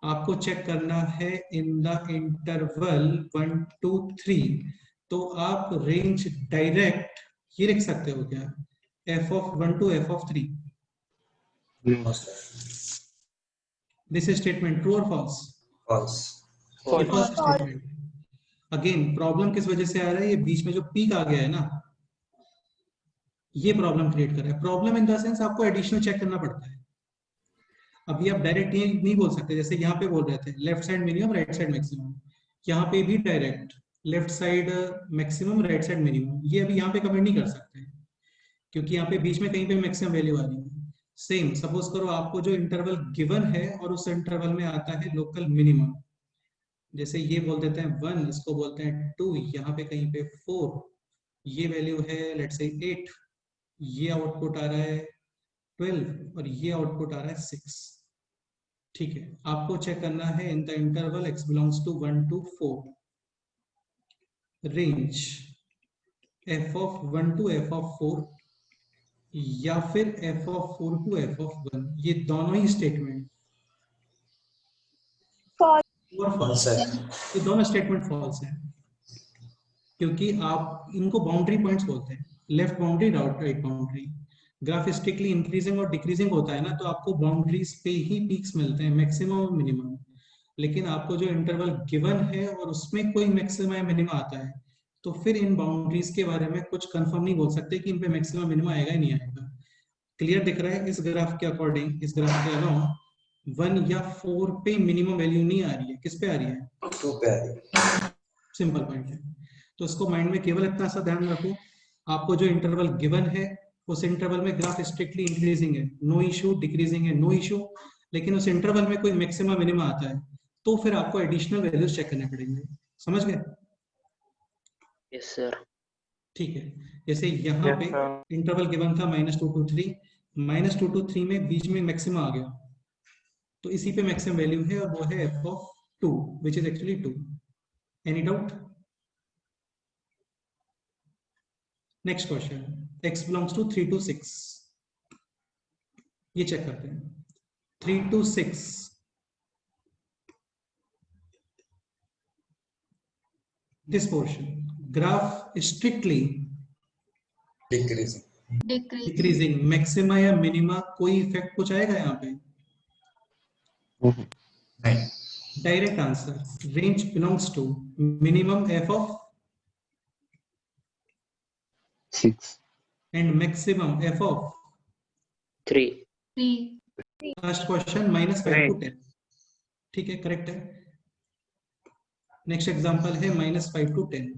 आपको चेक करना है इन द इंटरवल 1 2 3, तो आप रेंज डायरेक्ट ये लिख सकते हो क्या, f of 1 to f of 3। No. This statement true और false? False. False statement. Again problem किस वजह से आ रहा है, ये बीच में जो पीक आ गया है ना, ये प्रॉब्लम क्रिएट कर रहा है। प्रॉब्लम इन द सेंस आपको एडिशनल चेक करना पड़ता है। अभी आप डायरेक्ट ये नहीं बोल सकते, जैसे यहाँ पे बोल रहे थे left side minimum right side maximum, यहाँ पे भी direct left side maximum right side minimum, ये अभी यहाँ पे कमेंट नहीं कर सकते क्योंकि यहाँ पे बीच में कहीं पे मैक्सिमम वैल्यू आ रही है। सेम सपोज करो आपको जो इंटरवल गिवन है और उस इंटरवल में आता है लोकल मिनिमम, जैसे ये बोल देते हैं 1, इसको बोलते हैं 2, यहाँ पे कहीं पे 4, ये वैल्यू है लेट्स से 8, ये आउटपुट आ रहा है 12 और ये आउटपुट आ रहा है 6। ठीक है, आपको चेक करना है in the interval x belongs to 1 to 4 range f of 1 to f of 4 या फिर f of 4 to f of 1, ये दोनों ही स्टेटमेंट false, फॉल्स है। ये दोनों स्टेटमेंट फॉल्स हैं, क्योंकि आप इनको बाउंड्री पॉइंट्स बोलते हैं, left boundary right boundary. Graph strictly increasing और डिक्रीजिंग होता है ना, तो आपको बाउंड्रीज पे ही पीक्स मिलते हैं, मैक्सिमम और मिनिमम। लेकिन आपको जो इंटरवल गिवन है और उसमें कोई मैक्सिमम या मिनिमम आता है, तो फिर इन बाउंड्रीज के बारे में कुछ कंफर्म नहीं बोल सकते कि इन पे मैक्सिमम मिनिमम आएगा या नहीं आएगा। क्लियर दिख रहा है? इस ग्राफ के अकॉर्डिंग, इस ग्राफ के अलावा 1 या 4 पे मिनिमम वैल्यू नहीं आ रही है, किस पे आ रही है? 2 पे आ रही है। सिंपल पॉइंट है। तो इसको माइंड में केवल इतना सा ध्यान रखो, आपको जो इंटरवल गिवन है उस इंटरवल में ग्राफ स्ट्रिक्टली इंक्रीजिंग है, नो इशू, डिक्रीजिंग है, नो इशू, लेकिन उस इंटरवल में कोई मैक्सिमम मिनिमम आता है तो फिर आपको एडिशनल वैल्यूज चेक करने पड़ेंगे। समझ गए? Yes sir. ठीक है, जैसे यहाँ पे इंटरवल गिवन था -2 to 3, -2 to 3 में बीच में मैक्सिमम आ गया, तो इसी पे मैक्सिमम वैल्यू है और वो है f of 2 which is actually 2। Any doubt? Next question, x belongs to 3 to 6, ये चेक करते हैं। 3 to 6, this portion graph strictly decreasing. Decreasing, maxima या मिनिमा कोई इफेक्ट कुछ आएगा यहाँ पे? नहीं। Direct answer, range belongs to minimum f of 6, and maximum f of 3। Last question -5 to 10। ठीक है, करेक्ट है। नेक्स्ट एग्जांपल है -5 to 10।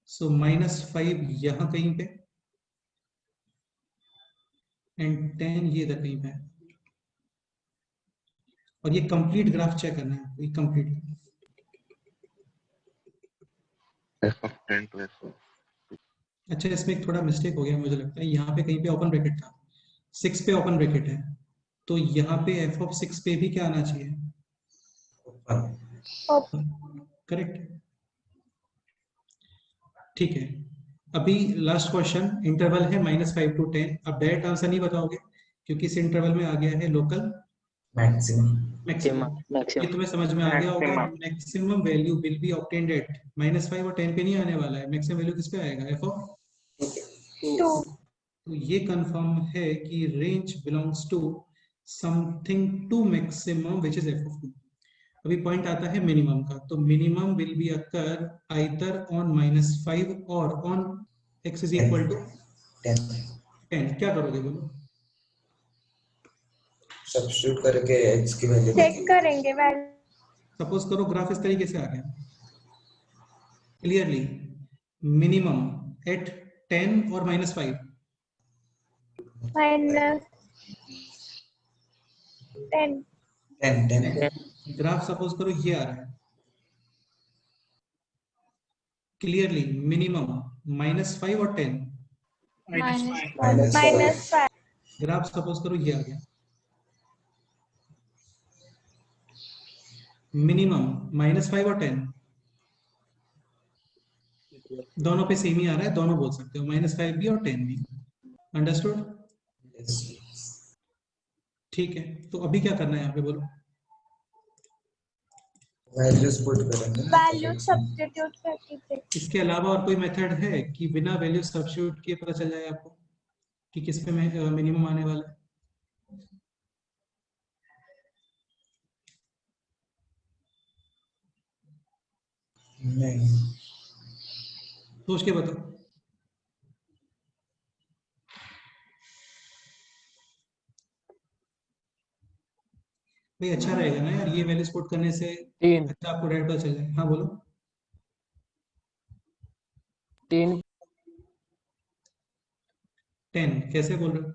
सो -5 यहाँ कहीं पे एंड 10 ये इधर कहीं पे है, और ये कंप्लीट ग्राफ चेक करना है, ये complete. f of 10 to f of अच्छा, इसमें एक थोड़ा मिस्टेक हो गया मुझे लगता है, यहाँ पे कहीं पे ओपन ब्रैकेट था, 6 पे ओपन ब्रैकेट है, तो यहाँ पे f of 6 पे भी क्या आना चाहिए? करेक्ट। ठीक है, अभी लास्ट क्वेश्चन, इंटरवल है -5 to 10। अब डायरेक्ट आंसर नहीं बताओगे क्योंकि इस इंटरवल में आ गया है लोकल मैक्सिमम। मैक्सिमम। ये तुम्हें समझ में आ गया होगा। Maximum value will be obtained at -5 और 10 पे नहीं आने वाला है, मैक्सिमम वैल्यू किस पे आएगा? f of 2, तो ये कंफर्म है कि range belongs to something to maximum which is f of 2। अभी पॉइंट आता है मिनिमम का, तो minimum will be occur either on -5 और on x is equal to 10। क्या करोगे बोलो? सब्स्टिट्यूट करके x की वैल्यू चेक करेंगे वैल्यू। सपोज करो ग्राफ इस तरीके से आ गया, क्लियरली मिनिमम एट 10 और -5, -10, ग्राफ सपोज करो ये आ रहा है, क्लियरली मिनिमम -5 और 10, -5, ग्राफ सपोज करो ये आ गया, मिनिमम -5 और 10, दोनों पे सेम ही आ रहा है, दोनों बोल सकते हो, -5 भी और 10 भी। अंडरस्टूड? ठीक है, तो अभी क्या करना है यहाँ पे बोलो? वैल्यूज पुट करेंगे ना, वैल्यू सब्स्टिट्यूट करके check। इसके अलावा और कोई मेथड है कि बिना वैल्यू सब्स्टिट्यूट किए पता चल जाए आपको कि किस पे मिनिमम आने वाला है? नहीं। सोच के बताओ। भाई अच्छा रहेगा ना यार, ये वैल्यूज पुट करने से 3 अच्छा आपको डायरेक्ट पता चल जाए। हाँ बोलो। 10 कैसे बोल रहे हो?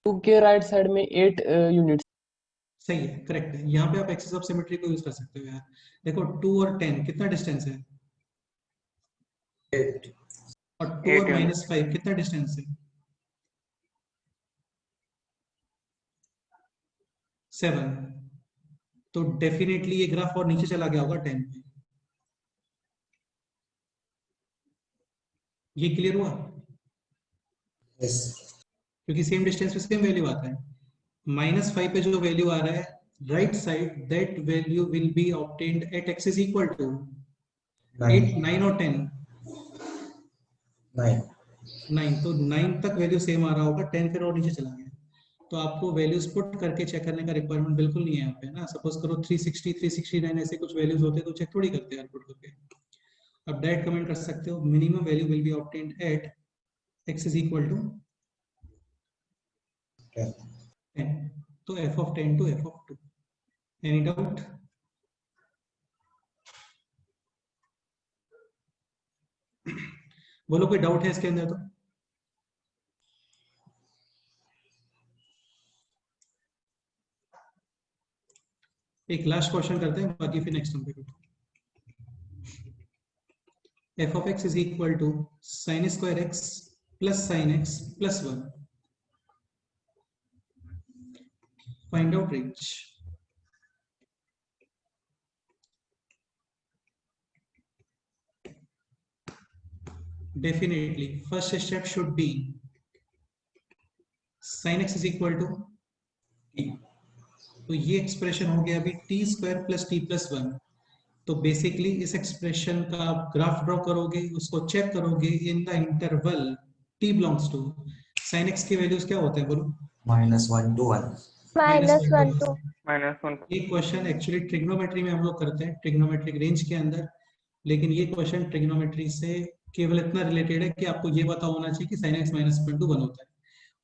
2 के राइट साइड में 8 यूनिट। सही है, करेक्ट है। यहाँ पे आप एक्सेस ऑफ सिमेट्री को यूज कर सकते हो यार। देखो 2 और 10 कितना डिस्टेंस है, 8 और 2 और -5 कितना डिस्टेंस है, 7। तो डेफिनेटली ये ग्राफ और नीचे चला गया होगा 10 पे। ये क्लियर हुआ? यस क्योंकि सेम डिस्टेंस पे सेम वैल्यू आता है। -5 पे जो वैल्यू आ रहा है right side, that value will be obtained at x is equal to 8, 9 और 10। 9, तो 9 तक वैल्यू सेम आ रहा होगा, 10 फिर और नीचे चला गया। तो आपको वैल्यूज पुट करके चेक करने का रिक्वायरमेंट बिल्कुल नहीं है यहाँ पे ना। सपोज करो 360, 369 ऐसे कुछ वैल्यूज होते तो चेक थोड़ी करते हैं पुट करके। अब डायरेक्ट कमेंट कर सकते हो, minimum value will be obtained at x is equal to 10। तो f of 10 to f of 2। Any doubt? बोलो कोई डाउट है इसके अंदर? तो एक लास्ट क्वेश्चन करते हैं, बाकी फिर नेक्स्ट नंबर पे। f of x is equal to sin square x plus sin x plus 1. Find out range. Definitely, first step should be sin x is equal to t. तो ये एक्सप्रेशन हो गया अभी t square plus t plus 1। तो बेसिकली इस एक्सप्रेशन का आप ग्राफ ड्रॉ करोगे, उसको चेक करोगे in the interval t belongs to. sin x के वैल्यूज क्या होते हैं बोलो? -1 to 1 -1 to -1। ये क्वेश्चन एक्चुअली ट्रिग्नोमेट्री में हम लोग करते हैं, ट्रिग्नोमेट्रिक रेंज के अंदर। लेकिन ये क्वेश्चन ट्रिग्नोमेट्री से केवल इतना रिलेटेड है कि आपको ये पता होना चाहिए कि sin x -1 1 होता है।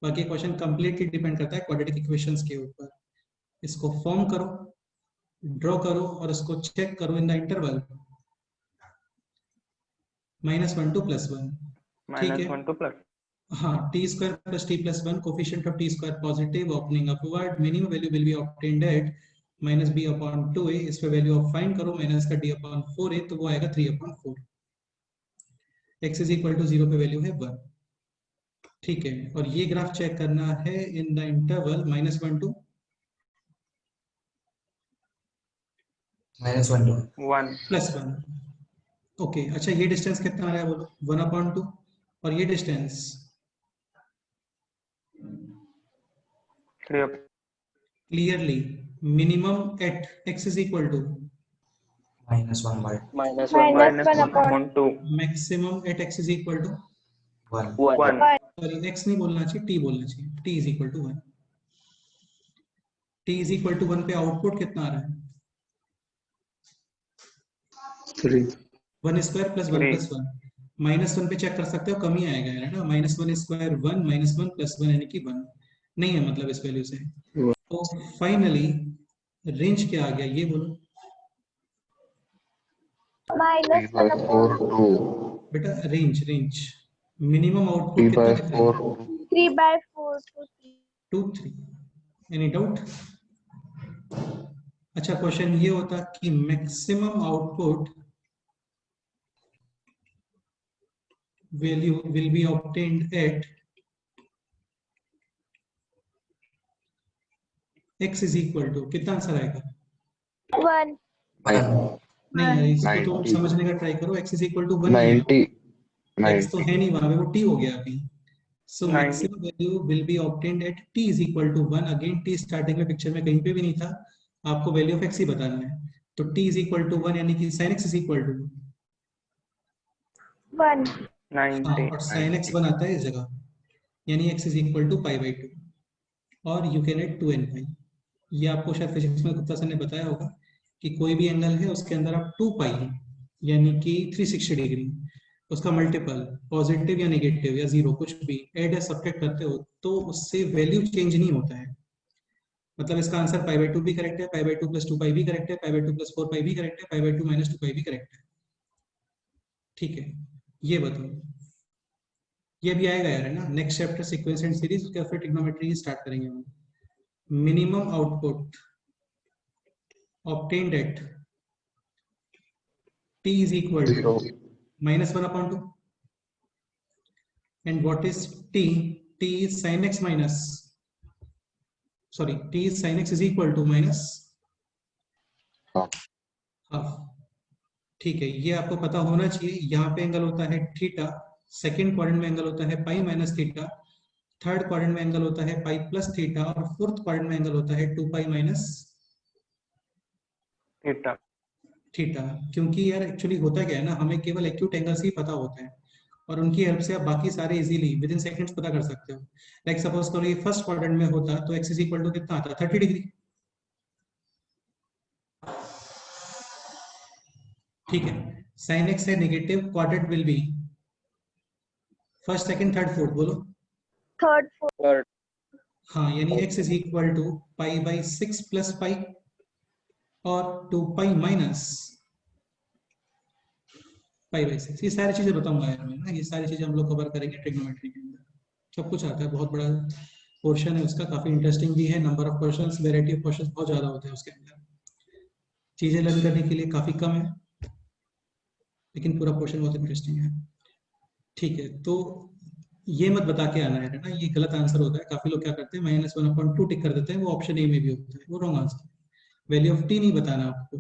बाकी क्वेश्चन कंप्लीटली डिपेंड करता है क्वाड्रेटिक इक्वेशंस के ऊपर। इसको फॉर्म करो, ड्रॉ करो और इसको चेक करो इन द इंटरवल -1 to +1। ठीक है, -1 to प्लस। हाँ, t square plus t plus 1, coefficient of t square positive, opening upward, minimum value will be obtained at -b/2a। इस पे वैल्यू ऑफ फाइंड करो, माइनस का d/4a, तो वो आएगा 3/4। x इज इक्वल टू 0 पे वैल्यू है 1। ठीक है, और ये ग्राफ चेक करना है in the interval -1 to +1। Okay, अच्छा ये डिस्टेंस कितना आ रहा है बोलो? 1/2। और ये distance 3 clearly minimum at x is equal to -1/2 -1/2 maximum at x is equal to 1 1 sorry x नहीं बोलना चाहिए, t बोलना चाहिए। t is equal to 1। t is equal to 1 पे आउटपुट कितना आ रहा है? 3 1 स्क्वायर प्लस 1 प्लस 1। -1 पे चेक कर सकते हो, कम ही आएगा है ना। -1 स्क्वायर 1, -1 प्लस 1 यानी कि 1 नहीं है, मतलब इस वैल्यू से। तो फाइनली रेंज क्या आ गया ये बोलो3/4 2 बेटा। रेंज मिनिमम आउटपुट 3/4 कितना दिख रहा है? 3/4 to 3. 2, 3। Any doubt? अच्छा, क्वेश्चन ये होता कि maximum output value will be obtained at x is equal to कितना आंसर आएगा? 1. नहीं यार, इसको तो 90 समझने का ट्राई करो। x is equal to 1 90 x तो है नहीं वहां पे, वो t हो गया अभी। So 90 maximum value will be obtained at t is equal to 1। Again t starting में पिक्चर में कहीं पे भी नहीं था, आपको वैल्यू ऑफ x ही बताना है। तो t इज इक्वल टू 1 यानी कि sin x is equal to 1. 90 और sin x 1 आता है इस जगह, यानी x इज इक्वल टू π/2 और यू कैन एड 2n पाई। ये आपको शायद फिजिक्स में गुप्ता सर ने बताया होगा कि कोई भी एंगल है उसके अंदर आप 2 पाई यानी कि 360 डिग्री उसका मल्टीपल पॉजिटिव या नेगेटिव या जीरो कुछ भी ऐड या सब्ट्रैक्ट करते हो तो उससे वैल्यू चेंज नहीं होता है। मतलब इसका आंसर π/2 भी करेक्ट है, π/2 + 2π भी करेक्ट है, π/2 + 4π भी करेक्ट है, π/2 - 2π भी करेक्ट है। ठीक है, ये बताओ ये भी आएगा यार, है ना, next chapter sequence and series, उसके बाद फिर ट्रिग्नोमेट्री स्टार्ट करेंगे हम। Minimum output obtained at t is equal to 0. -1/2, and what is t? T is sin x minus, sorry, t is sin x is equal to minus Half. Half. ठीक है, ये आपको पता होना चाहिए। यहाँ पे एंगल होता है थीटा, सेकेंड क्वाड्रेंट में एंगल होता है pi minus theta, third quadrant में एंगल होता है पाई प्लस थीटा, और फोर्थ क्वाड्रेंट में एंगल होता है 2 पाई माइनस थीटा। थीटा। क्योंकि यार एक्चुअली होता क्या है ना, हमें केवल एक्यूट एंगल्स ही पता होते हैं, और उनकी हेल्प से आप बाकी सारे इजीली विद इन सेकंड्स पता कर सकते हो। लाइक सपोज करो ये फर्स्ट क्वाड्रेंट में होता तो x इज इक्वल टू कितना आता, 30 डिग्री। ठीक है, साइन x है negative, quadrant will be first second third fourth, बोलो। Third, fourth. Third. हाँ, यानी x is equal to pi by 6 plus pi और 2 पाई माइनस पाई बाई 6। ये सारी चीजें बताऊंगा यार मैं ना, ये सारी चीजें हम लोग कवर करेंगे ट्रिग्नोमेट्री के अंदर। सब कुछ आता है, बहुत बड़ा पोर्शन है उसका, काफी इंटरेस्टिंग भी है। Number of questions, variety of questions बहुत ज्यादा होते हैं उसके अंदर। चीजें लर्न करने के लिए काफी कम है, लेकिन पूरा पोर्शन बहुत इंटरेस्टिंग है। ठीक है, तो ये मत बता के आना है ना, ये गलत आंसर होता है। काफी लोग क्या करते हैं -1/2 टिक कर देते हैं, वो ऑप्शन ए में भी होता है, वो रॉन्ग आंसर है। वैल्यू ऑफ टी नहीं बताना आपको,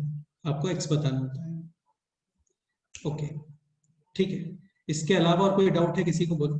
आपको एक्स बताना होता है। ओके, ठीक है। इसके अलावा और कोई डाउट है किसी को, बोलो।